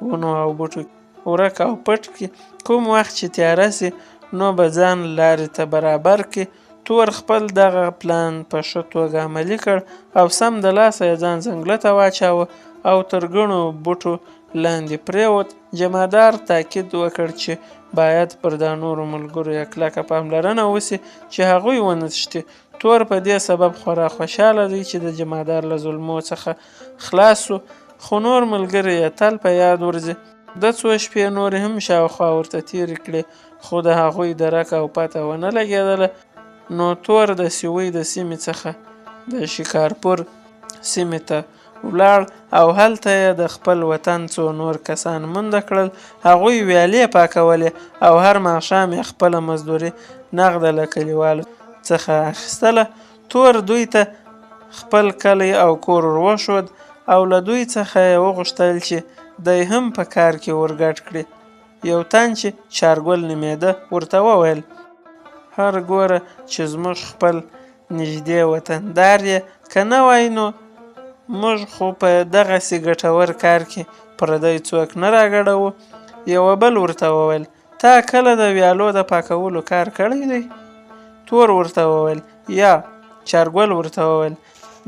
ونو او بوټو ورک او پټ کړي. کوم وخت چې تیاره سي نو به ځان لارې ته برابر کړي. تور خپل دغه پلان په ښه توګه عملي کړ او سم د لاسه یې ځان ځنګله ته واچاوه او تر ګڼو بوټو لاندې پرېوت. جمعدار تاکید وکړ چې باید پر دا نورو ملګرو یې کلکه پاملرنه وسي چې هغوی ونه تښتي. تور په دې سبب خورا خوشحاله دی چې د جمعدار له ظلمو څخه خلاص سو خو نور ملګري یې تل په یاد ورځي. د 2 شپې نورې هم شاوخوا ورته تېرې کړې خو د هغوی درک او پته ونه لګېدله. نو تور د سویې د سیمې څخه د شکارپور سیمې ته ولاړ او هلته یې د خپل وطن څو نور کسان منډه کړل. هغوی ویالې پاکولې او هر ماښام یې خپله مزدوري نغده له کلیوالو څخه اخیستله. تور دوی ته خپل کلی او کور وروښود او له دوی څخه یې وغوښتل چې دی هم په کار کې ورګډ کړي. یو تن چې چارګل نومېده ورته وویل هر ګوره چې زموږ خپل نږدې وطندار یې که نه وای نو موږ خو په دغسې ګټور کار کې پردی څوک نه راګډوو. یوه بل ورته وویل تا کله د ویالو د پاکولو کار کړی دی؟ تور ورته وویل یا. چارګل ورته وویل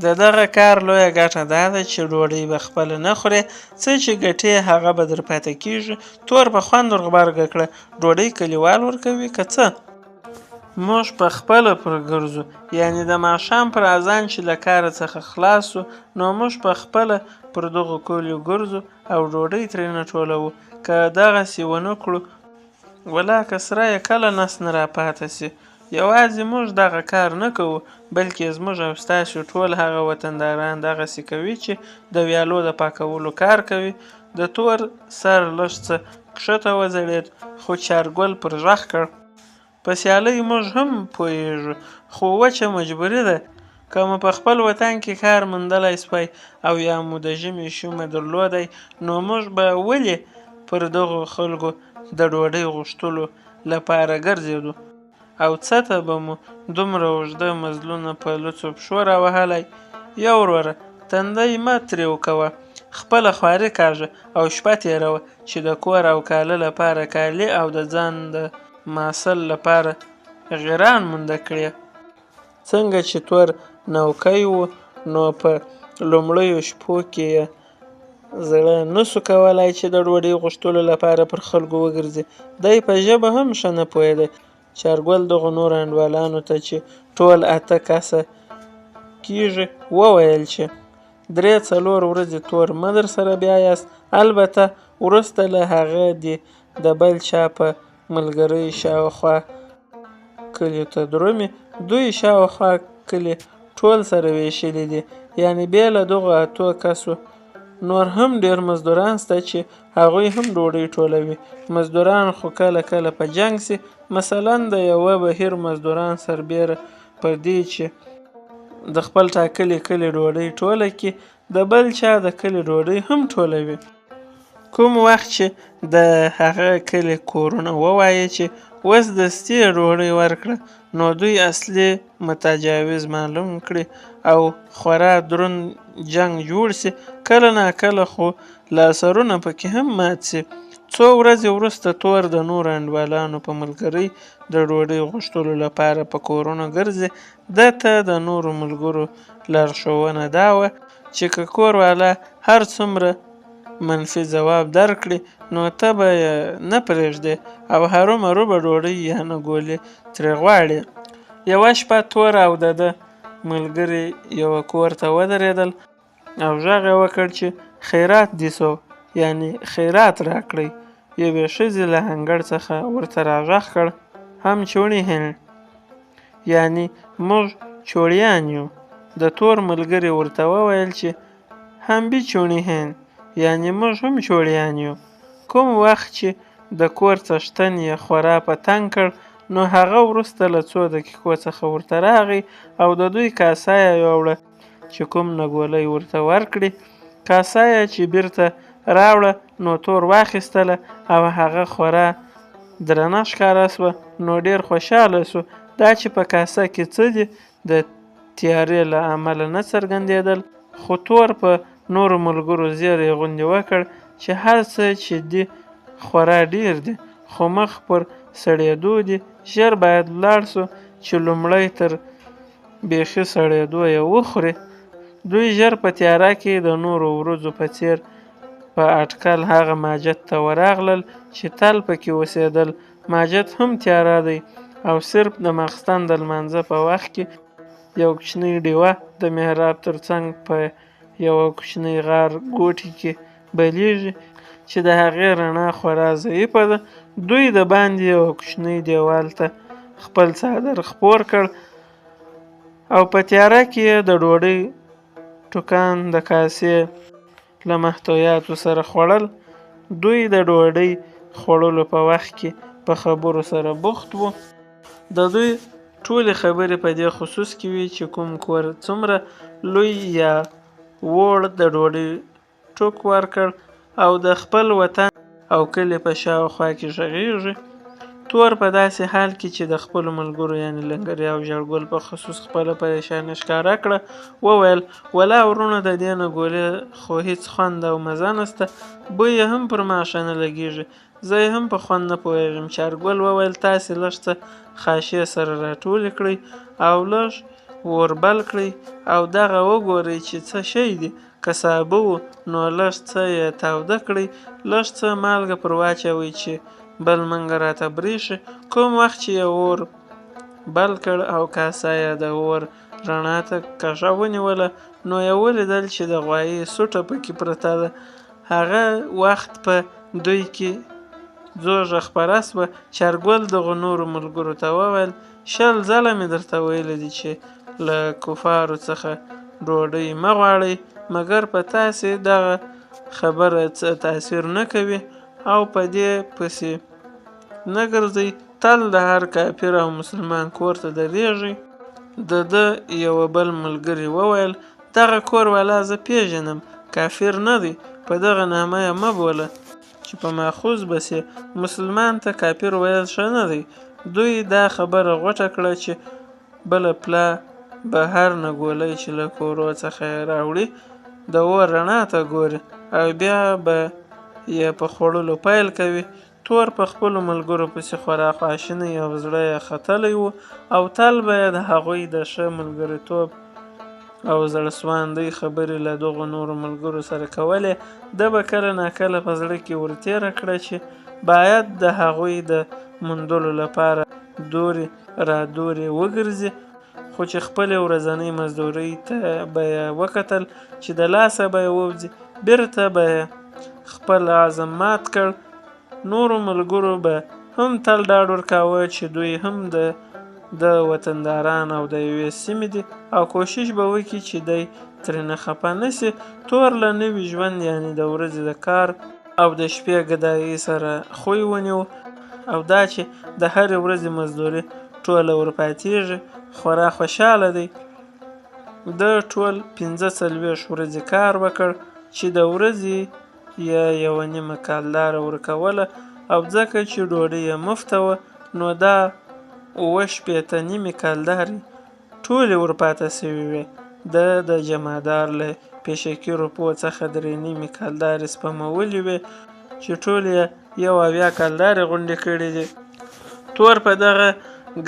د دغه کار لویه ګټه دا ده چې ډوډۍ به خپله نه خورې، څه چې ګټې هغه به در پاتې کېږي. تور په خوند ور غبرګه کړه، ډوډۍ کلیوال ورکوي که څه؟ موږ په خپله پر ګرځو، یعنې د ماښام پر اذان چې له کاره څخه خلاص سو، نو موږ په خپله پر دغو کلیو ګرځو او ډوډۍ ترېنه ټولوو. که دغسې ونه کړو، ولا که سره یې کله نس نه راپاته سي. یوازې موږ دغه کار نه کوو، بلکې زموږ او ستاسې ټول هغه وطنداران دغسې کوي چې د ویالو د پاکولو کار کوي. د تور سر لږ څه کښته وځړېد، خو چارګل پر غږ کړ: په سیالۍ موږ هم پوهېږو، خو وچه مجبوري ده. که مو په خپل وطن کې کار موندلی سوی او یا مو د ژمي شومه درلودی، نو موږ به ولې پر دغو خلکو د ډوډۍ غوښتلو لپاره ګرځېدو؟ او څه ته به مو دومره اوږده مزلونه په لوڅو پښو راوهلی؟ یا وروره، تندی مه ترېو کوه، خپله خواري کاږه او شپه تېروه چې د کور او کاله لپاره کالي او د ځان د ماسل لپاره غیران مونده کړې. څنګه چې تور نوکی و، نو په لومړیو شپو کې یې زړه نسو کولی چې د ډوډۍ غوښتلو لپاره پر خلکو وګرځي. دی په ژبه هم ښه نه پوهېده. چارګل دغو نورو انډوالانو ته چې ټول 8 کسه کېږي وویل چې 3-4 ورځې تور مه در سره بیایاست، البته وروسته له هغه دې د بل چا په ملګرۍ شاوخوا کلیو ته درومي. دوی شاوخوا کلي ټول سره ویشلي دي، یعنې بې له دغو 8 کسو نور هم ډېر مزدوران سته چې هغوی هم ډوډۍ ټولوي. مزدوران خو کله کله په جنګ سي، مثلا د یوه بهیر مزدوران سربیره پر دې چې د خپل ټاکلي کلي ډوډۍ ټوله کړي، د بل چا د کلي ډوډۍ هم ټولوي. کوم وخت چې د هغه کلي کورونه ووایي چې اوس دستي ډوډۍ ورکړه، نو دوی اصلي متجاوز معلوم کړي او خورا دروند جنګ جوړ سي. کله ناکله خو لاسرونه پکې هم مات سي. څو ورځې وروسته تور د نورو انډوالانو په ملګرۍ د ډوډۍ غوښتلو لپاره په کورونو ګرځي. ده ته د نورو ملګرو لارښوونه دا وه چې که کور والا هر څومره منفي ځواب درکړي، نو ته به یې نه پرېږدې او هرومرو به ډوډۍ یا نه ګولې ترې غواړې. یوه شپه تور او د ده ملګري یوه کور ته ودرېدل او غږ یې وکړ چې خیرات دې سو، یعنې خیرات راکړئ. یوې ښځې له انګړ څخه ورته راغږ کړ: هم چوڼي هین، یعنې موږ چوړیان یو. د تور ملګري ورته وویل چې هم بی چوڼي هین، یعنې موږ هم چوړیان یو. کوم وخت چې د کور څښتن یې خورا په تنګ کړ، نو هغه وروسته له 2 دقیقو څخه ورته راغی او د دوی کاسه یې یووړه چې کوم نه ګولۍ ورته ورکړي. کاسه یې چې بیرته راوړه، نو تور واخیستله او هغه خورا درنه ښکاره سوه. نو ډېر خوشحاله سو. دا چې په کاسه کې څه دي د تیارې له امله نه څرګندېدل، خو تور په نورو ملګرو زیری غوندې وکړ چې هر څه چې دي خورا ډېر دي، خو مخ پر سړېدو دي. ژر باید ولاړ سو چې لومړی تر بیخي سړېدو یې وخوري. دوی ژر په تیاره کې د نورو ورځو په څېر په اټکل هغه ماجت ته ورغلل چې تل پکې اوسېدل. ماجت هم تیاره دی او صرف د ماخستن د لمانځه په وخت کې یو کوچنۍ ډیوه د محراب تر څنګ په یوه کوچنۍ غار ګوټي کې بلیږي چې د هغې رڼا خورا ضعیفه ده. دوی د باندې یوه کوچنۍ دیوال ته خپل څادر خپور کړ او په تیاره کې یې د ډوډۍ ټوکان د کاسې له محتویاتو سره خوړل. دوی د ډوډۍ خوړلو په وخت کې په خبرو سره بوخت وو. د دوی ټولې خبرې په دې خصوص کې وي چې کوم کور څومره لوی یا وړ د ډوډۍ ټوک ورکړ او د خپل وطن او کلي په شاوخوا کې غږېږي. تور په داسې حال کې چې د خپلو ملګرو یعنې لنګري او ژړګل په خصوص خپله پریشاني ښکاره کړه وویل: ولا ورونه د دې نه ګولې خو هېڅ خوند او مزه نسته، بوی یې هم پر ما ښه نه لګېږي، زه یې هم په خوند نه پوهېږم. چارګل وویل: تاسې لږ څه خاشې سره راټولې کړئ او لږ اور بل کړئ او دغه وګورئ چې څه شی دي. که سابه و نو لږ څه یې تاوده کړئ، لږ څه مالګه پر واچوئ چې بل منګه راته بریښي. کوم وخت چې یې اور بل کړ او کاسه یې د اور رڼا ته کږه ونیوله نو یې ولیدل چې د غوایي سوټه پکې پرته ده. هغه وخت په دوی کې زوږه خپره سوه. چرګول دغو نورو ملګرو ته وویل 20 ځله مې درته ویلي دي چې له کفارو څخه ډوډۍ مه غواړئ، مګر په تاسې دغه خبره څه تاثیر نه کوي او په دې پسې نه ګرځئ. تل د هر کافر او مسلمان کور ته درېږئ. ده یوه بل ملګري وویل دغه کور والا زه پیژنم، کافر نه دی، په دغه نامه یې مه بوله چې په ماخوذ بسې مسلمان ته کافر ویل ښه نه دی. دوی دا خبره غوټه کړه چې بله پلا بهر نه ګولۍ چې له کورو څخه یې راوړي د اور رڼا ته ګوري او بیا به یې په خوړلو پیل کوي. تور په خپلو ملګرو پسې خورا خواشینی او زړه یې ختلی و او تل به یې د هغوی د ښه ملګرتوب او زړه سواندۍ خبرې له دغو نورو ملګرو سره کولې. ده به کله ناکله په زړه کې ورتېره کړه چې باید د هغوی د موندلو لپاره دورې رادورې وګرځي، خو چې خپلې ورځنۍ مزدورۍ ته به یې وکتل چې د لاسه به یې ووځي، بیرته به یې خپل عزم مات کړ. نورو ملګرو به هم تل ډاډ ورکاوه چې دوی هم د وطنداران او د یوې سیمې دي او کوشش به وکړي چې دی ترېنه خفه نه سي. تور له نوي ژوند یعنې د ورځې د کار او د شپې ګدایۍ سره خوی ونیو او دا چې د هرې ورځې مزدوري ټوله ورپاتېږي خورا خوشحاله دی. د ټول 45 ورځې کار وکړ چې د ورځې یا یوه نیمه کالداره ورکوله او ځکه چې ډوډۍ یې مفته وه نو دا 7 نیمې کالدارې ټولې ورپاته سوې وې. د جمعدار له پیشکي روپو څخه 3 نیمې کالدارې سپمولې وې چې ټول یې 71 کالدارې غونډې کړې دي. تور په دغه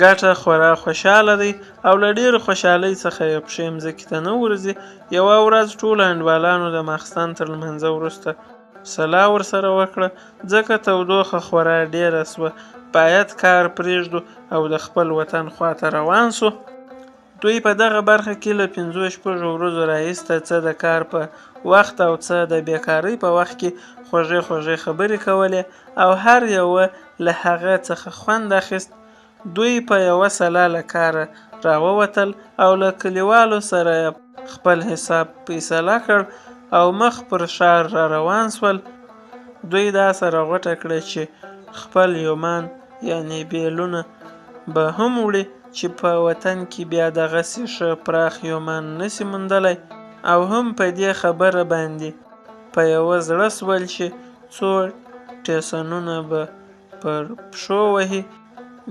ګټه خورا خوشحاله دی او له ډېرې خوشحالۍ څخه یې پښې مځکې ته نه ورځي. یوه ورځ ټولو انډوالانو د ماخستن تر لمانځه وروسته سلا ورسره وکړه ځکه تودوخه خورا ډېره سوه، باید کار پرېږدو او د خپل وطن خواته روان سو. دوی په دغه برخه کې له 5 ورځو راهیسته څه د کار په وخت او څه د بیکارۍ په وخت کې خوږې خبرې کولې او هر یوه له هغه څخه خوند اخیست. دوی په یوه سلا له کاره راووتل او له کلیوالو سره خپل حساب فیصله کړ او مخ پر ښار را روان سول. دوی دا سره غوټه کړه چې خپل یومان یعنې بیلونه به هم وړي چې په وطن کې بیا دغسې ښه پراخ یومان نسي موندلی او هم په دې خبره باندې په یوه زړه سول چې څو ټیسنونه به پر پښو وهي،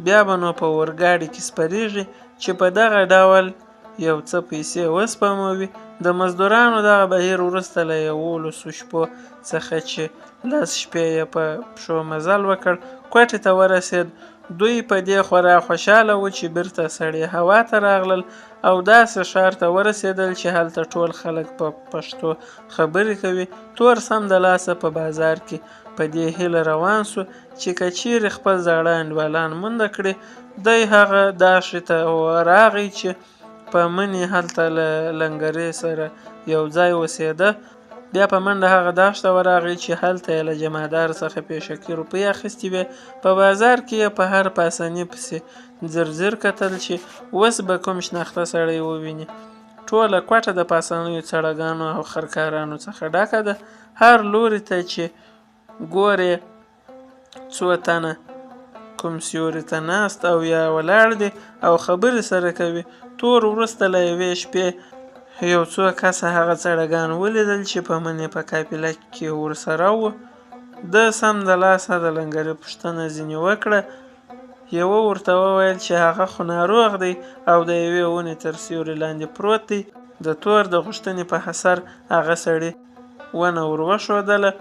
بیا به نو په اورګاډي کې سپریږي چې په دغه ډول یو څه پیسې وسپموي. د مزدورانو دغه بهیر وروسته له 11 شپو څخه چې 10 شپې یې په پښو مزل وکړ کوټې ته ورسېد. دوی په دې خورا خوشحاله و چې بیرته سړې هوا ته راغلل او داسې ښار ته ورسېدل چې هلته ټول خلک په پښتو خبرې کوي. تور سم د لاسه په بازار کې په دې هیله روان سو چې که چیرې خپل زاړه انډوالان مونده کړي. دی هغه داشتې ته راغی چې په مني هلته له لنګرې سره یو ځای اوسېده. بیا په منډه هغه داشت ته ورغی چې هلته یې له جمعدار څخه پیشکي روپۍ اخیستې وې. په بازار کې یې په هر پاسني پسې زر کتل چې اوس به کوم شناخته سړی وویني. ټوله کوټه د پاسنیو څړګانو او خرکارانو څخه ډکه ده. هر لوري ته چې ګورې څو تنه کوم سیوري ته ناست او یا ولاړ دي او خبرې سره کوي. تور وروسته له یوې شپې یو څو کسه هغه څړګان ولیدل چې په منې په قافله کې ورسره و. ده سم د لاسه د لنګرې پوښتنه ځینې وکړه. یوه ورته وویل چې هغه خو ناروغ دی او د یوې ونې تر سیوري لاندې پروت دی. د تور د غوښتنې په اثر هغه سړي ونه ور وښودله.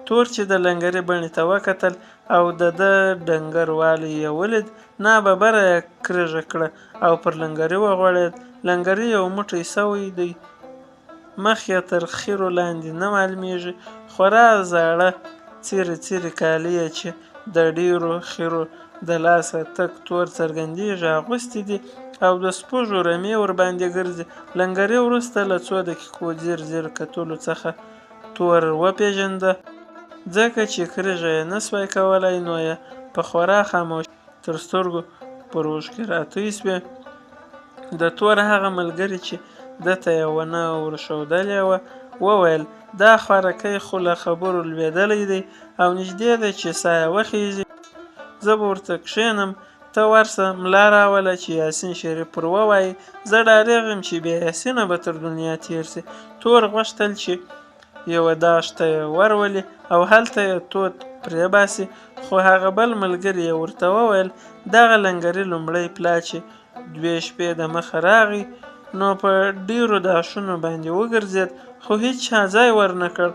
تور چې د لنګرې بڼې ته وکتل او د ده ډنګر والی یې ولید، ناببره یې کرېږه کړه او پر لنګري وغوړېد. لنګري یو موټی سوی دی، مخ یې تر خیرو لاندې نه معلومیږي، خورا زاړه څیرې څیرې کالي یې چې د ډېرو خیرو د لاسه تک تور څرګندېږي اغوستي دي او د سپږو رمې ورباندې ګرځي. لنګري وروسته له څو دقیقو ځیر ځیر کتلو څخه تور وپېژنده، ځکه چې کرېږه یې نه سوای کولی، نو یې په خورا خاموشۍ تر سترګو پر اوښکې راتوی سوې. د تور هغه ملګري چې ده ته یې ونه ورښودلې وه وویل: دا خوارکی خو له خبرو لوېدلی دی او نږدې دی چې ساه یې وخیژي. زه به ورته کښېنم، ته ورشه ملا راوله چې یاسین شریف پر ووایي. زه ډارېږم چې بې یاسینه به تر دنیا تېر سي. تور غوښتل چې یوه داش ته یې ورولي او هلته یې تود پرېباسي، خو هغه بل ملګري یې ورته وویل: دغه لنګري لومړی پلا چې 2 شپې د مخه راغی، نو په ډېرو داشونو باندې وګرځېد، خو هېچ چا ځای ورنه کړ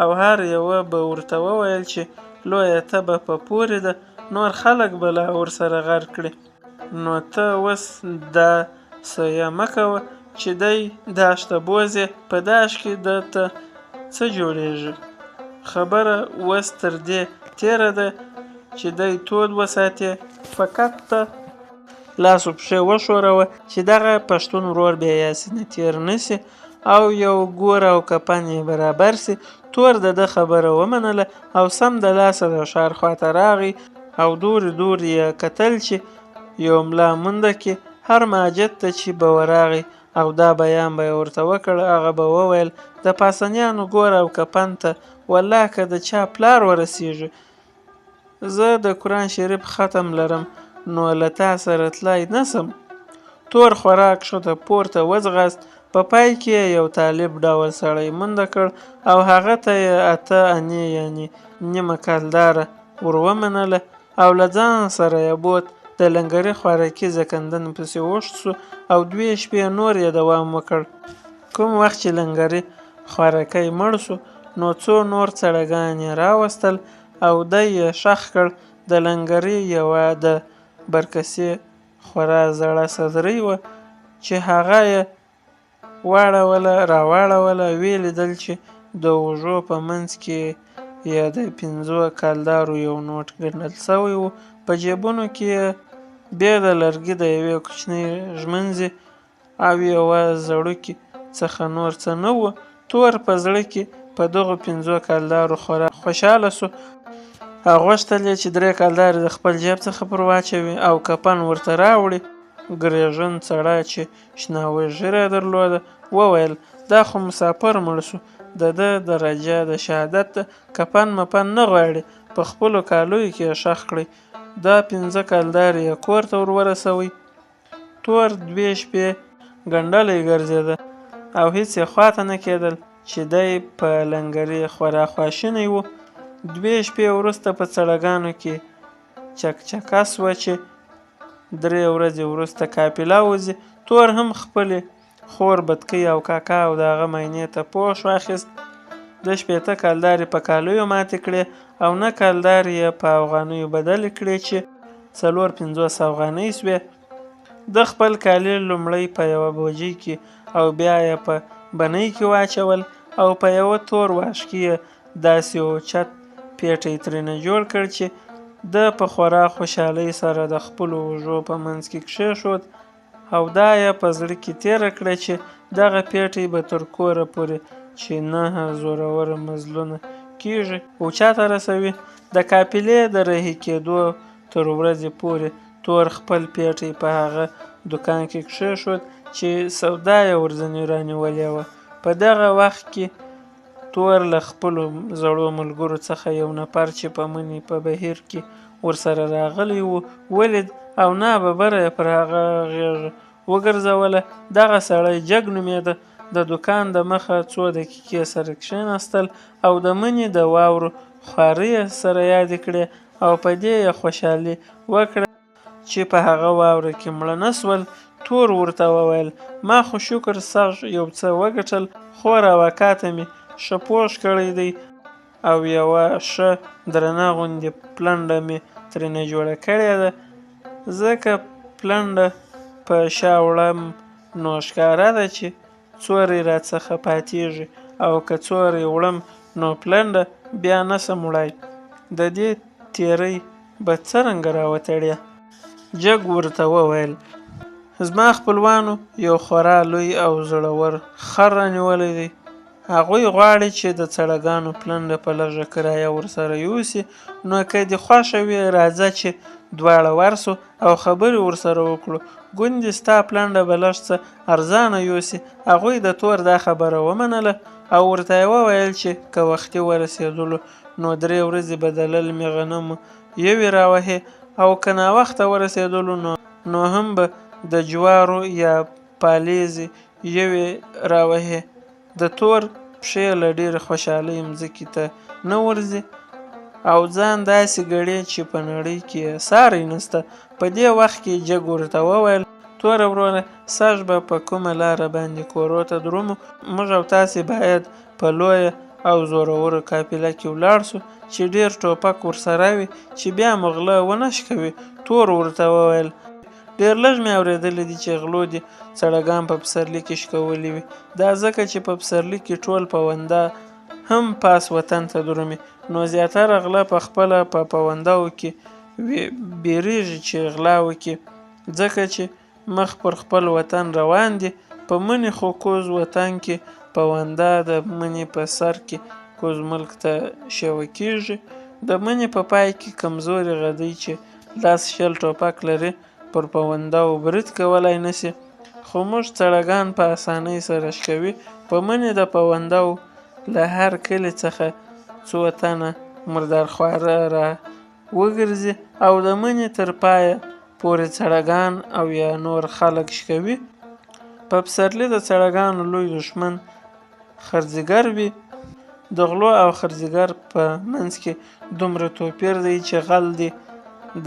او هر یوه به ورته وویل چې لویه تبه په پورې ده، نور خلک به لا ورسره غر کړي. نو ته اوس دا څه یې مه کوه چې دی داش ته بوځې، په داش کې ده ته څه جوړېږي. خبره اوس تر دې تېره ده چې دی تود وساتې، فقط ته لاس و پښې وښوروه چې دغه پښتون ورور بې یاسینه تېر نه سي او یو ګور او کپن یې برابر سي. تور د ده خبره ومنله او سم د لاسه د ښار خواته راغی او دورې دورې یې کتل چې یو ملا مونده کې هر ماجت ته چې به ورغی او دا بیان به یې ورته وکړ، هغه به وویل: د پاسنیانو ګور او کپن ته والله که د چا پلار ورسېږي، زه د قرآن شریف ختم لرم، نو له تا سره تلای نه سم. تور خورا کښته پورته وځغاست، په پای کې یې یو طالب ډول سړی مونده کړ او هغه ته یې 8 انې یعنې نیمه کلداره ور ومنله او له ځان سره یې بوت. د لنګري خوارکي زکندن پسې اوښت سو او 2 شپې نور یې دوام وکړ. کوم وخت چې لنګري خوارکی مړ سو، نو څو نور څړګان یې راوستل او دی یې ښخ کړ. د لنګري یوه د برکسي خورا زړه صدرۍ وه چې هغه یې واړوله راواړوله، ویې لیدل چې د اوږو په منځ کې یې د 5 کلدارو یو نوټ ګنډل سوی و. په جیبونو کې یې بې د لرګي د یوې کوچنۍ ژمنځې او یوه زړوکي څخه نور څه نه و. تور په زړه کې په دغو 5 کلدارو خورا خوشحاله سو او غوښتل یې چې 3 کلدارې د خپل جیب څخه پر واچوي او کپن ورته راوړي. ګریژن سړی چې شناوۍ ږیره یې درلوده وویل: دا خو مسافر مړ سو، د ده درجه د شهادت کپن مپن نه غواړي، په خپلو کالیو کې یې ښخ کړئ. دا 5 کلدارې یې کور ته ور ورسوئ. تور 2 شپې ګنډلی ګرځېده او هېڅ یې خواته نه کېدل چې دی په لنګري خورا خواشینی و. 2 شپې وروسته په څړګانو کې چکچکه سوه چې 3 ورځې وروسته قافله وځي. تور هم خپلې خور بتکۍ او کاکا او د هغه معاینې ته پوښ واخیست. د 18 کلدارې په کالیو ماتې کړې او 9 کلدارې یې په افغانیو بدلې کړې چې 450 افغانۍ سوې. د خپل کالي لومړی په یوه بوجۍ کې او بیا یې په بنۍ کې واچول او په یوه تور واښ کې یې داسې اوچت پیټی ترېنه جوړ کړ چې ده په خورا خوشحالۍ سره د خپلو اوږو په منځ کې کښېښود او دا یې په زړه کې تېره کړه چې دغه پیټی به تر کوره پورې چې 9 زوروره مزلونه کېږي اوچاته رسوي. د قافلې د رهي کېدو تر ورځې پورې تور خپل پیټی په هغه دوکان کې کښېښود چې سودا یې ورځنې رانیولې وه. په دغه وخت کې تور له خپلو زړو ملګرو څخه یو نفر چې په مني په بهیر کې ورسره راغلی و ولید او ناببره یې پر هغه غېږ وګرځوله. دغه سړی جګ نومېده. د دوکان د مخه 2 دقیقې سره کښېناستل او د مني د واورو خوارۍ یې سره یادې کړې او په دې یې خوشحالي وکړه چې په هغه واوره کې مړه نه سول. تور ورته وویل: ما خو شکر سږ یو څه وګټل، خو راوکاته مې ښه پوښ کړی دی او یوه ښه درنه غوندې پلنډه مې ترېنه جوړه کړې ده، ځکه پلنډه په شا وړم نو ښکاره ده چې څوری راڅخه پاتېږي، او که څوری وړم نو پلنډه بیا نسم وړای. د دې تېرۍ به څرنګه راوتړې؟ جګ ورته وویل: زما خپلوانو یو خورا لوی او زړور خر رانیولی دی. هغوی غواړي چې د څړګانو پلنډه په لږه کرایه ورسره یوسي. نو که دې خوښه وي راځه چې دواړه ورسو او خبرې ورسره وکړو. ګوندې ستا پلنډه به لږ څه ارزانه یوسي. هغوی د تور دا خبره ومنله او ورته یې وویل چې که وختي ورسېدلو نو 3 ورځې به د للمې غنمو یوې راوهې، او که ناوخته ورسېدلو نو هم به د جوارو یا پالیزې یوې راوهې. د تور پښې له ډېرې خوشحالۍ مځکې ته نه ورځي او ځان داسې ګڼي چې په نړۍ کې یې ساری نسته. په دې وخت کې جګ ورته وویل: توره وروره، سږ به په کومه لاره باندې کورو ته درومو. موږ او تاسې باید په لویه او زورورو قافله کې ولاړ سو چې ډېر ټوپک ورسره وي چې بیا مو غله ونه شکوي. تور ورته وویل: ډېر لږ مې اورېدلی دي چې غلو دې څړګان په پسرلي کې شکولي وي. دا ځکه چې په پسرلي کې ټول پونده هم پاس وطن ته درومي، نو زیاتره غله په خپله په پوندهو کې بیریږي چې غلا وکړي، ځکه چې مخ پر خپل وطن روان دي. په مني خو کوز وطن کې پونده د مني په سر کې کوز ملک ته شیوه کېږي. د مني په پای کې کمزوري غدۍ چې 10 ټوپک لري پر پوندهو برید کولی نسي، خو موږ څړګان په اسانۍ سره شکوي. په مني د پوندهو له هر کلي څخه څو تنه مردارخواره را وګرځي او د مني تر پایه پورې څړګان او یا نور خلک شکوي. په پسرلي د څړګانو لوی دښمن خرځګر وي. د غلو او خرځګر په منځ کې دومره توپیر دی چې غل دی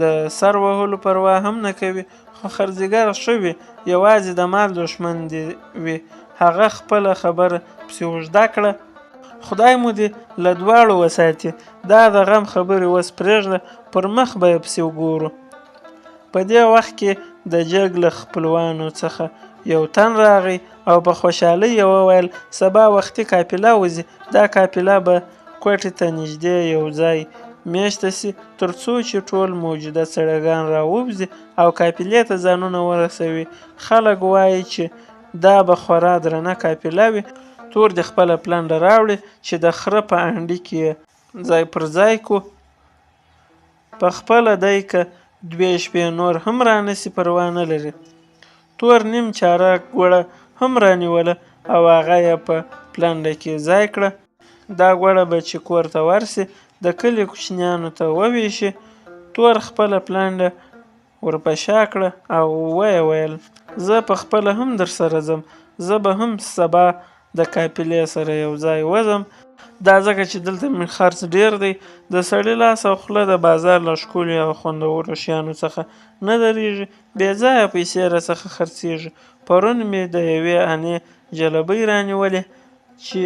د سر وهلو پروا هم نه کوي، خو خرځګر ښه وي، یوازې د مال دښمن دی وي. هغه خپله خبره پسې اوږده کړه: خدای مو دې له دواړو وساتي. دا د غم خبرې اوس پرېږده، پر مخ به یې پسې وګورو. په دې وخت کې د جګ له خپلوانو څخه یو تن راغی او په خوشحالۍ یې وویل: سبا وختي قافله وځي. دا قافله به کوټې ته نږدې یو ځای میشته سي تر څو چې ټول موجوده څړګان را ووځي او قافلې ته ځانونه ورسوي. خلک وایي چې دا به خورا درنه قافله وي. تور دې خپله پلنډه راوړي چې د خره په انډي کې یې ځای پر ځای کو. په خپله دی که 2 شپې نور هم رانسي پروا نه لري. تور نیم چارک ګوړه هم رانیوله او هغه یې په پلنډه کې ځای کړه. دا ګوړه به چې کور ته ورسي د کلي کوچنیانو ته وویشي. تور خپله پلنډه ورپشا کړه او ویې ویل: زه په خپله هم در سره ځم. زه به هم سبا د قافلې سره یو ځای وځم. دا ځکه چې دلته مې خرڅ ډېر دی. د سړي لاس او خوله د بازار له ښکلي او خوندورو شیانو څخه نه درېږي. بې ځایه پیسې راڅخه خرڅېږي. پرون مې د یوې انې جلبۍ رانیولې چې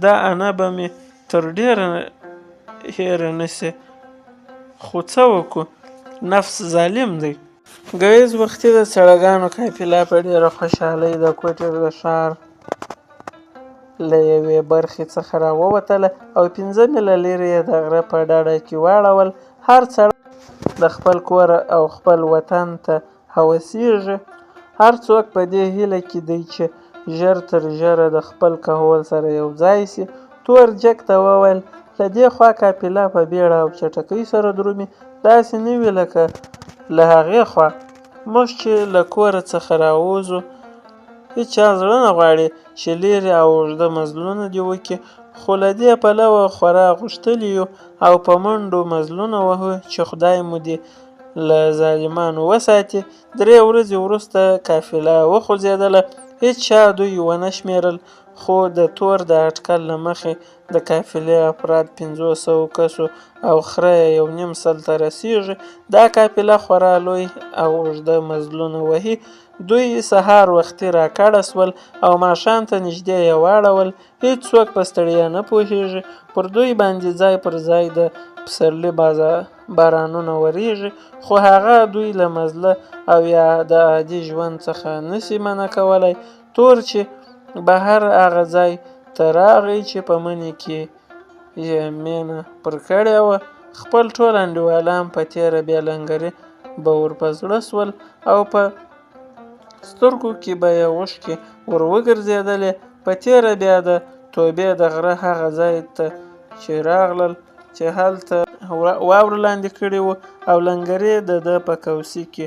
دا انه به مې تر ډېره هېره نسي، خو څه وکړو، نفس ظالم دی. ګهیځ وختي د څړګانو قافله په ډېره خوشحالۍ د کوټې د ښار له یوې برخې څخه راووتله او 5 میله لرې یې د غره په ډډه کې واړول. هر سړی د خپل کور او خپل وطن ته هوسېږي. هر څوک په دې هیله کې دی چې ژر تر ژره د خپل کهول سره یو ځای سي. تور جګ ته وویل: له دې خوا قافله په بیړه او چټکۍ سره درومي، داسې نه وي لکه له هغې خوا. موږ چې له کوره څخه راووځو هېچا زړه نه غواړي چې لرې او اوږده مزلونه دې وکړي، خو له دې پلوه خورا غوښتلي یو او په منډو مزلونه وهو چې خدای مو دې له ظالمانو وساتي. 3 ورځې وروسته قافله وخوځېدله. هېچا دوی ونه شمېرل، خو د تور د اټکل له مخې د قافلې افراد 500 کسو او خره 1.5 ته رسیږي. دا قافله خورا لوی او اوږده مزلونه وهي. دوی سهار وختي راکډه سول او ماښام ته نږدې یې واړول. هیڅوک په ستړیا نه پوهیږي. پر دوی باندې ځای پر ځای د پسرلي بارانونه وریږي، خو هغه دوی له مزله او یا د عادي ژوند څخه نسي منع کولی. تور چې بهر هغه ځای ته راغی چې په مني کې یې مینه پر کړې وه، خپل ټول انډیوالان په تېره بې لنګري به ور په زړه سول او په سترګو کې به یې اوښکې ور وګرځېدلې. په تېره بیا د توبې د غره هغه ځای ته چې راغلل چې هلته واوره لاندې کړې وه او لنګري د ده په کوسۍ کې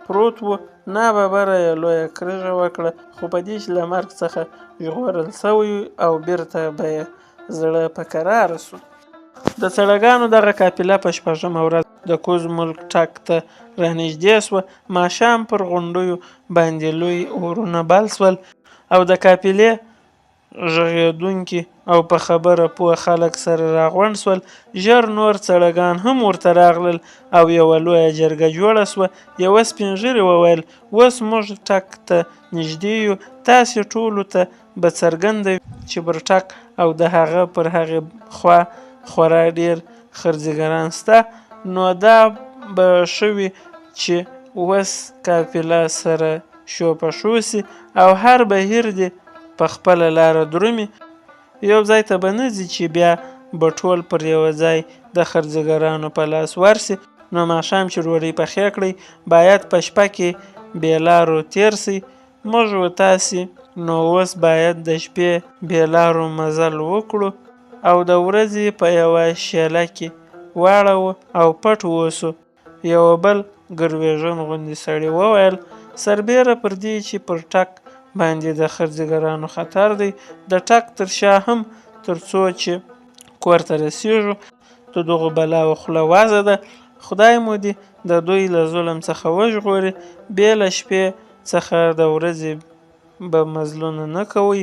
پروت و. ناببره یې لویه کرږه وکړه، خو په دې چې له مرګ څخه ژغورل سوی او بیرته به یې زړه په کراره سو. د سړګانو دغه قافله په 6مه ورځ د کوز ملک ټک ته رانږدې سوه. ماښام پر غونډیو باندې لوی اورونه بل سول او د قافلې غږېدونکي او په خبره پوه خلک سره راغونډ سول. ژر نور سړګان هم ورته راغلل او یوه لویه جرګه جوړه سوه. یوه سپین ږیري وویل: اوس موږ ټک ته نږدې یو، تاسې ټولو ته به څرګنده چې برټک او د هغه پر هغې خوا خورا ډېر خرڅګران سته. نو دا به ښه وي چې اوس قافله سره شوپه سي او هر بهیر دې په خپله لاره درومي. یو ځای ته به نه ځي چې بیا به ټول پر یوه ځای د خرڅګرانو په لاس ورسي. نو ماښام چې ډوډۍ پخې کړئ باید په شپه کې بې لارو تېر سئ. موږ و تاسې نو اوس باید د شپې بې لارو مزل وکړو او د ورځې په یوه شیله کې واړوو او پټ اوسو. یوه بل ګرویژن غوندې سړي وویل: سربیره پر دې چې پر ټک باندې د خرڅګرانو خطر دی، د ټک تر شا هم تر څو چې کور ته رسیږو د دغو بلاو خوله وازه ده. خدای مو دې د دوی له ظلم څخه وژغوري. بې له شپې څخه د ورځې به مزلونه نه کوئ.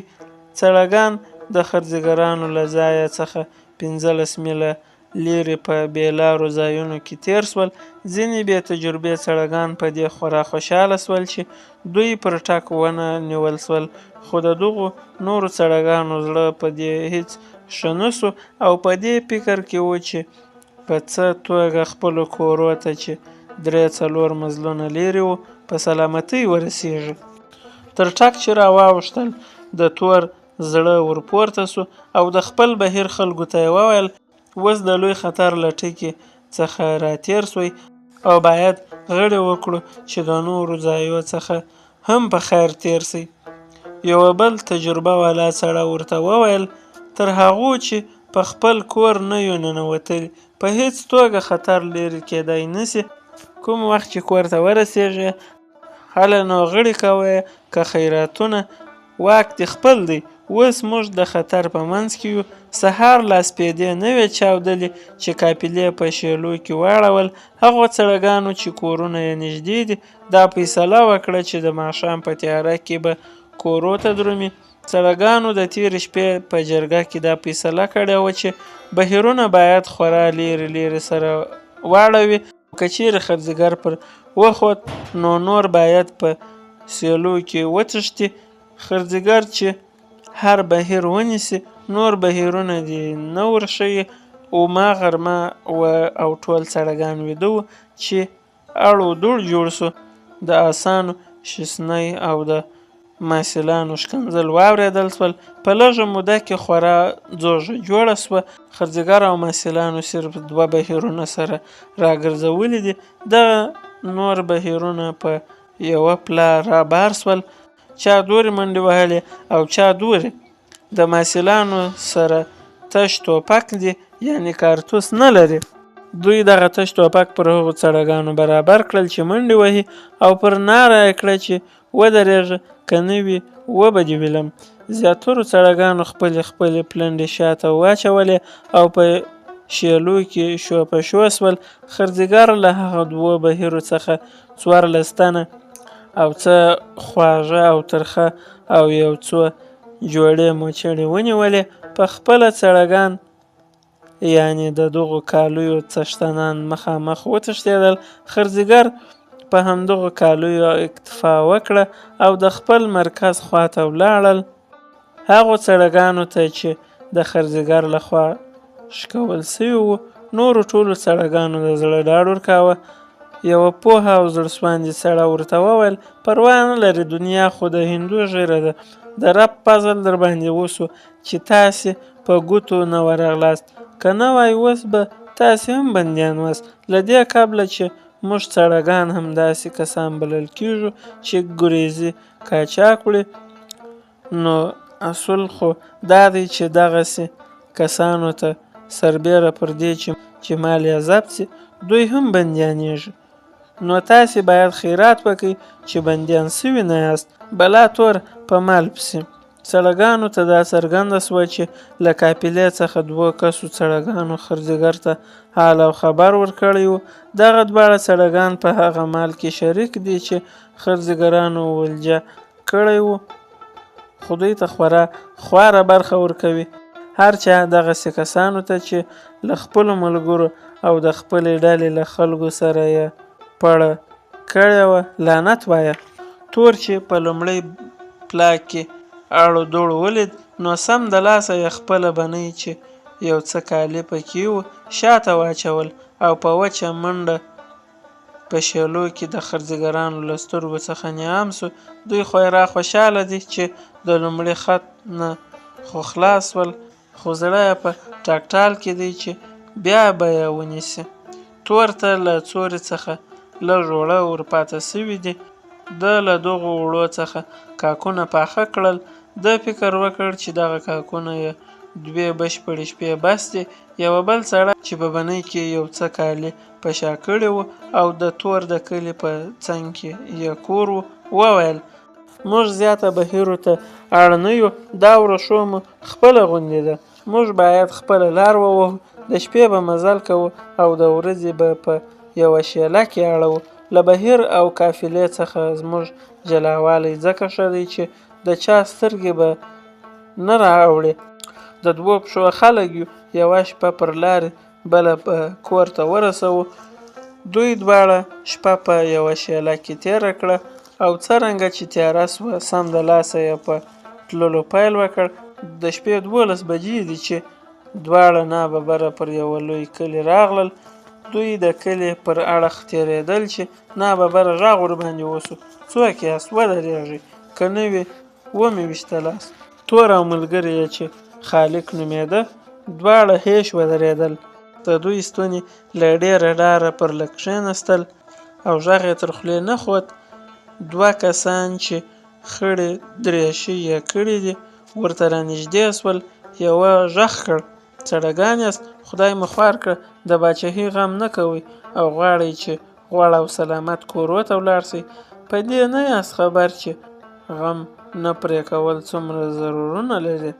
سړګان د خرڅګرانو له ځایه څخه 15 میله لیرې په بېلارو ځایونو کې تېر سول. ځینې بې تجربې سړګان په دې خورا خوشحاله سول چې دوی پر ټک ونه نیول سول، خو د دغو نورو سړګانو زړه په دې هېڅ ښه نه سو او په دې فکر کې و چې په څه توګه خپلو کورو ته چې 3-4 مزلونه لیرې وو په سلامتۍ ورسیږي. تر ټک چې را واوښتل د تور زړه ورپورته سو او د خپل بهیر خلکو ته یې وویل: اوس د لوی خطر له ټکي څخه راتېر سوی او باید غړې وکړو چې د نورو ځایو څخه هم په خیر تېر سئ. یوه بل تجربه والا سړی ورته وویل: تر هغو چې په خپل کور نه یو ننوتلي په هیڅ توګه خطر لرې کېدای نسي. کوم وخت چې کور ته ورسېږې هله نو غړې کوئ که خیراتونه، واک دې خپل دی. اوس موږ د خطر په منځ کې یو. سهار لاسپیدې نه وې چاودلې چې قافلې په شیلو کې واړول. هغو سړګانو چې کورونه یې نږدې دي دا فیصله وکړه چې د ماښام په تیاره کې به کورو ته درومي. سړګانو د تېرې شپې په جرګه کې دا فیصله کړې وه چې بهیرونه باید خورا لیرې لیرې سره واړوي. که چیرې خرڅګر پر وخوت نو نور باید په سیلو کې وتښتي. خرڅګر چې هر بهیر ونیسي نور بهیرونه دې نه ورښیي. اومه غرمه وه او ټول سړګان ویده وو چې اړ و دوړ جوړ سو. د اسانو شیسنۍ او د محصلانو ښکنځل واورېدل سول. په لږه موده کې خورا ځوږه جوړه سوه. خرڅګر او محصلانو صرف 2 بهیرونه سره راګرځولي دي. دغه نور بهیرونه په یوه پله رابار سول. چا دورې منډې وهلې او چا دورې. د محصلانو سره تش توپک دی، یعنی کارتوس نه لري. دوی دغه تش توپک پر هغو سړګانو برابر کړل چې منډې وهي او پر ناره یې کړه چې ودرېږه که نه وي وبه دې ویلم. زیاترو سړګانو خپلې پلنډې شاته واچولې او په شیلو کې شوپه شو سول. خرڅګر له هغه 2 بهیرو څخه 14 تنه او څه خواږه او ترخه او یو څو جوړې موچړې ونیولې. په خپله څړګان یعنې د دغو کالیو څښتنان مخامخ وتښتېدل. خرزیګر په همدغو کالیو اکتفا وکړه او د خپل مرکز خواته ولاړل. هغو څړګانو ته چې د خرزیګر لخوا شکول سوي وو نورو ټولو څړګانو د زړه ډاډ ورکاوه. یوه پوهه او زړهسواندې سړه ورته وویل پروا نه لري دنیا خو د هندو ږیره ده. د رب فضل در باندې وسو چې تاسې په ګوتو نه ورغلاست. که نه وای اوس به تاسې هم بندیان واست. له دې قبله چې موږ څړګان هم داسې کسان بلل کیږو چې ګریزي قاچاق وړي، نو اصول خو دا دی چې دغسې کسانو ته سربیره پر دې چې مال یې ضبط سي دوی هم بندیانیږي. نو تاسې باید خیرات وکئ چې بندیان سوي نه یاست، بلا تور په مال پسې. څړګانو ته دا څرګنده سوه چې له قافلې څخه 2 کسو څړګانو خرزیګر ته حال او خبر ورکړی و. دغه دواړه څړګان په هغه مال کې شریک دي چې خرزیګرانو ولجه کړی و، خو دوی ته خورا خواره برخه ورکوي. هر چا دغسې کسانو ته چې له خپلو ملګرو او د خپلې ډلې له خلکو سره یې پړه کړې وه لعنت وایه. تور چې په لومړي پلاک کې اړو دوړ ولید نو سم د لاسه یې خپله بنۍ چې یو څه کالي پکې وو شاته واچول او په وچه منډه په شیلو کې د خرزیګرانو له سترګو څخه نیام سو. دوی خورا خوشحاله دي چې د لومړي خط نه خو خلاص ول، خو زړه یې په ټاکټال کې دی چې بیا به یې ونیسي. تور ته له څوري څخه لږ اوړه ورپاته سوي دي. ده له دغو اوړو څخه کاکونه پاخه کړل. ده فکر وکړ چې دغه کاکونه یې 2 بشپړې شپې بس دي. یوه بل سړی چې په بنۍ کې یو څه کالي په شا کړي وو او د تور د کلي په څنګ کې یې کور وو وویل موږ زیاته بهیرو ته اړ نه یو، دا ورشو مو خپله غوندې ده، موږ باید خپله لار ووهو، د شپې به مزل کوو او د ورځې به په یوه شیله کې اړوو. له بهیر او قافلې څخه زموږ جلاوالی ځکه ښه دی چې د چا سترګې به نه راوړي. د 2 پښو خلک یو، یوه شپه پر لارې بله په کور ته ورسوو. دوی دواړه شپه په یوه شیله کې تېره کړه او څرنګه چې تیاره سوه سم د لاسه یې په تللو پیل وکړ. د شپې 12 بجې دي چې دواړه ناببره پر یوه لوی کلي راغلل. دوی د کلي پر اړخ تېرېدل چې ناببره غږ ورباندې وسو څوک یاست ودرېږئ که نه وي ومې ویشتلاست. تور او ملګري یې چې خالق نومېده دواړه هېش ودرېدل. د دوی ستوني له ډېره ډاره پر لږ کښېنستل او غږ یې تر خولې نه خوت. 2 کسان چې خړې درېشۍ یې کړي دي ورته رانږدې سول. یوه غږ کړ څړګان یاست، خدای مو خوار کړه، د باچهي غم نه کوئ او غواړئ چې غوړ او سلامت کورو ته ولاړ شئ. په دې نه یاست خبر چې غم نه پرې کول څومره ضررونه لري.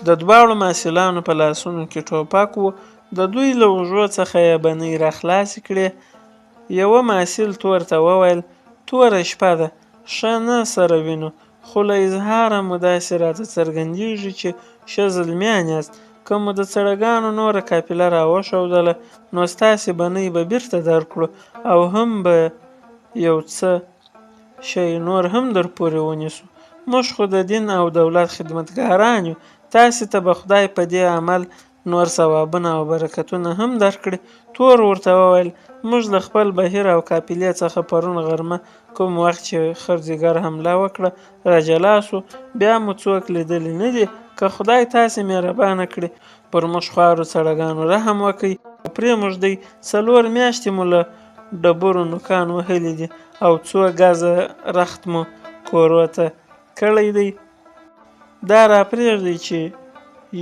د دواړو محصلانو په لاسونو کې ټوپک و. د دوی له اوږو څخه یې بنۍ راخلاصې کړې. یوه محصل تور ته وویل توره شپه ده، ښه نه سره وینو، خو له اظهاره مو داسې راته څرګندېږي چې ښه زلمیان یاست. که مو د څړګانو نوره قافله راوښودله نو ستاسې بنۍ به بیرته درکړو او هم به یو څه شی نور هم در پورې ونیسو. موږ خو د دین او دولت خدمتګاران یو، تاسې ته به خدای په دې عمل نور ثوابونه او برکتونه هم درکړي. تور ورته وویل موږ له خپل بهیر او قافلې څخه پرون غرمه کوم وخت چې خرزیګر حمله وکړه راجلا سو، بیا مو څوک لیدلی نه دي. که خدای تاسې مهربانه کړي پر موږ خوارو څړګانو رحم وکړي او پرېمږدئ. 4 میاشتې مو له ډبرو نوکان وهلي دي او 2 ګزه رخت مو کورو ته کړی دی. دا راپرېږدئ چې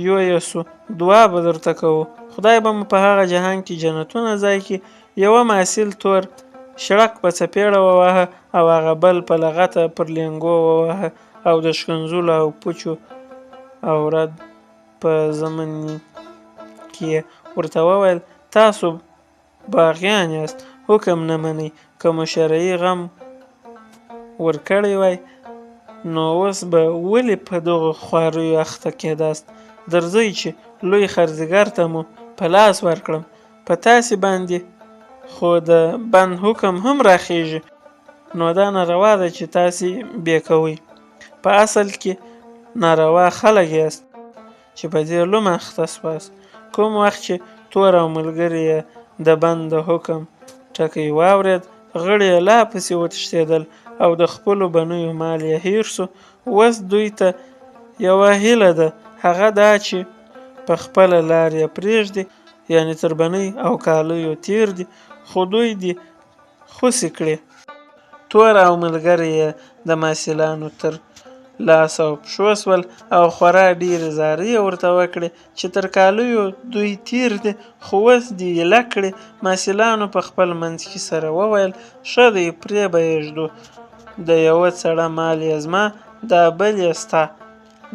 یو سو، دعا به درته کوو، خدای به مو په هغه جهان کې جنتونه ځای کړي. یوه محصل تور شړک په څپېړه وواهه او هغه بل په لغته پر لینګو وواهه او د ښکنځلو او پوچو او رد په ضمن کې ورته وویل تاسو باغیان یاست، حکم نه منئ، که مو شرعي غم ورکړی وای نو اوس به ولې په دغو خواریو اخته کېداست؟ درځئ چې لوی خرڅګر ته مو په لاس ورکړم، په تاسې باندې خو د بند حکم هم راخیږي، نو دا ناروا ده چې تاسې بې کوئ. په اصل کې ناروا خلک یاست چې په دې لومه اخته سواست. کوم وخت چې تور او ملګري یې د بند د حکم ټکی واورېد، غړي یې لا پسې وتښتېدل او د خپلو بنیو مال یې هیر سو. اوس دوی ته یوه هیله ده، هغه دا چې په خپله لار یې پرېږدي، یعنې تر بنۍ او کالیو تیر دي، خو دوی دې خوسي کړي. تور او ملګري یې د محصلانو تر لاس او پښو سول او خورا ډېرې زارۍ یې ورته وکړې چې تر کالیو دوی تیر دي، خو اوس دې ایله کړي. محصلانو په خپل منځ کې سره وویل: ښه دی، پرې به یې ږدو، د یوه څړه مال یې زما، دا بل یې ستا.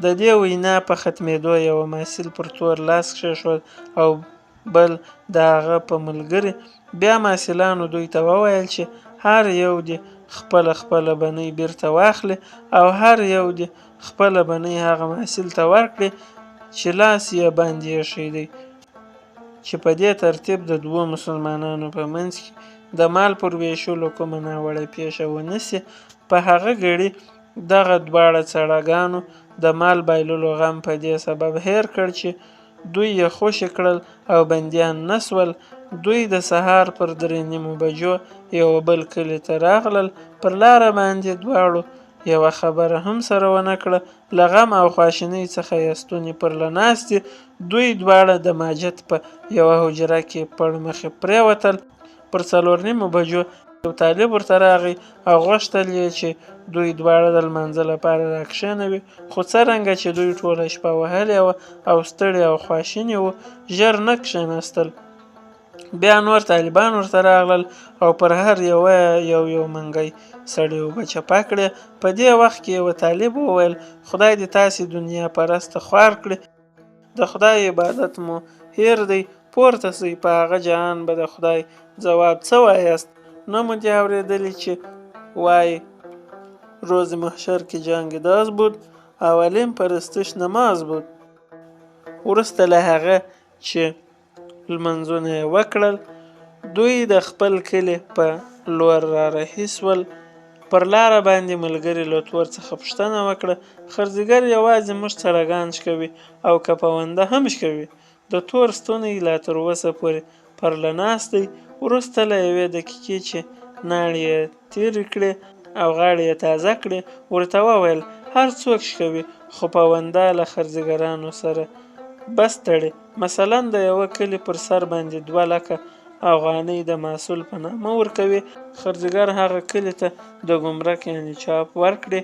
د دې وینا په ختمېدو یوه محصل پر تور لاس کښېښود او بل د هغه په ملګري. بیا محصلانو دوی ته وویل چې هر یو دې خپله بنۍ بیرته واخلي او هر یو دې خپله بنۍ هغه محصل ته ورکړي چې لاس یې باندې ایښی دی، چې په دې ترتیب د دوو مسلمانانو په منځ کې د مال پر ویشلو کومه ناوړه پیښه ونه سي. په هغه ګړي دغه دواړه څړګانو د مال بایللو غم په دې سبب هیر کړ چې دوی یې خوشي کړل او بندیان نه سول. دوی د سهار پر 3:30 بجو یو بل کلي ته راغلل. پر لاره باندې دواړو یوه خبره هم سره ونه کړه. له غم او خواشینۍ څخه یې ستوني پر له ناستې دوی دواړه د ماجت په یوه حجره کې پړ مخې پرېوتل. پر 4:30 بجو یو طالب ورته راغی او غوښتل یې چې دوی دواړه د لمانځه لپاره راکښېنوي، خو څرنګه چې دوی ټوله شپه وهلې وه او ستړي او خواشیني وو، ژر نه کښېنستل. بیا نور طالبان ورته راغلل او پر هر یوه یو منګی سړي اوبه چپه کړې. په دې وخت کې یوه طالب وویل: خدای دې تاسې دنیا پرسته خوار کړي، د خدای عبادت مو هیر دی، پورته سئ، په هغه جهان به د خدای ځواب څه وایاست؟ نه مو دې اورېدلي چې وایي روز محشر کې جنگ داز بود، اولین پرستش نماز بود. وروسته له هغه چې لمنځونه یې وکړل، دوی د خپل کلي په لور را رهي سول. پر لاره باندې ملګري له تور څخه پوښتنه وکړه: خرڅګر یوازې موږ څړګان شکوي او که پونده هم شکوي؟ د تور ستونی لا تر اوسه پورې پر له ناست دی. وروسته له یوې دقیقې چې ناړې یې تېرې کړې او غاړې یې تازه کړې، ورته وویل: هر څوک شکوي، خو پونده له خرڅګرانو سره بس تړي. مثلا د یوه کلي پر سر باندې 2 لکه افغانۍ د محصول په نامه ورکوي. خرڅګر هغه کلي ته د ګمرک یعنې چاپ ورکړي.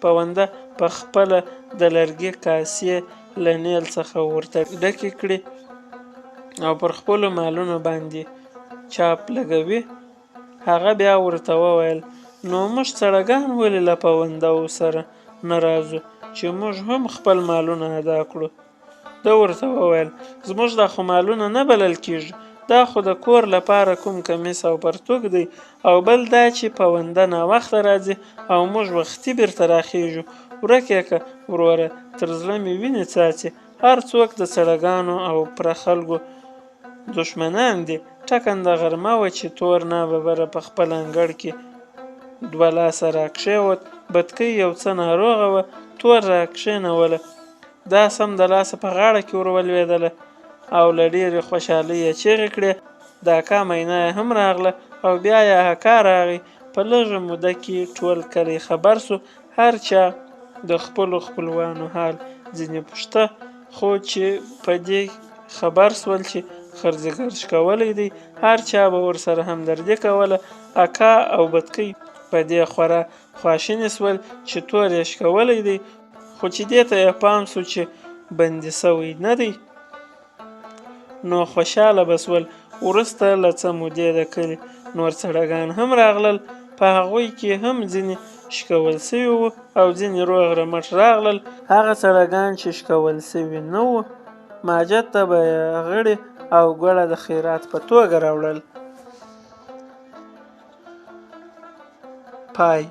پونده په خپله د لرګي کاسې له نیل څخه ورته ډکې کړي او پر خپلو مالونو باندې چاپ لګوي. هغه بیا ورته وویل: نو موږ څړګان ولې له پوندو سره نه راځو چې موږ هم خپل مالونه ادا کړو؟ ده ورته وویل: زموږ دا خو مالونه نه بلل کېږي، دا خو د کور لپاره کوم کمیس او پرتوګ دی، او بل دا چې پونده ناوخته راځي او موږ وختي بیرته راخیږو. ورک یې که وروره، تر زړه مې وینې څاڅي. هر څوک د څړګانو او پره خلکو دښمنان دي. ټکنده غرمه وه چې تور ناببره په خپل انګړ کې 2 لاسه راکښېوت. بتکۍ یو څه ناروغه وه، تور راکښېنوله، دا سم د لاسه په غاړه کې ورولوېدله او له ډېرې خوشحالۍ یې چیغې کړې. د اکا مینا یې هم راغله او بیا یې اکا راغی. په لږه موده کې ټول کلی خبر سو. هر چا د خپلو خپلوانو حال ځینې پوښته، خو چې په دې خبر سول چې خرڅګر شکولی دی، هر چا به ورسره همدردي کوله. اکا او بتکۍ په دې خورا خواشیني سول چې تور یې شکولی دی، خو چې دې ته یې پام سو چې بندي سوی نه دی، نو خوشحاله به سول. وروسته له څه مودې د کلي نور څړګان هم راغلل. په هغوی کې هم ځینې شکول سوي وو او ځینې روغ رمټ راغلل. هغه څړګان چې شکول سوي نه وو، ماجت ته به یې غړي او ګوړه د خیرات په توګه راوړل. پای.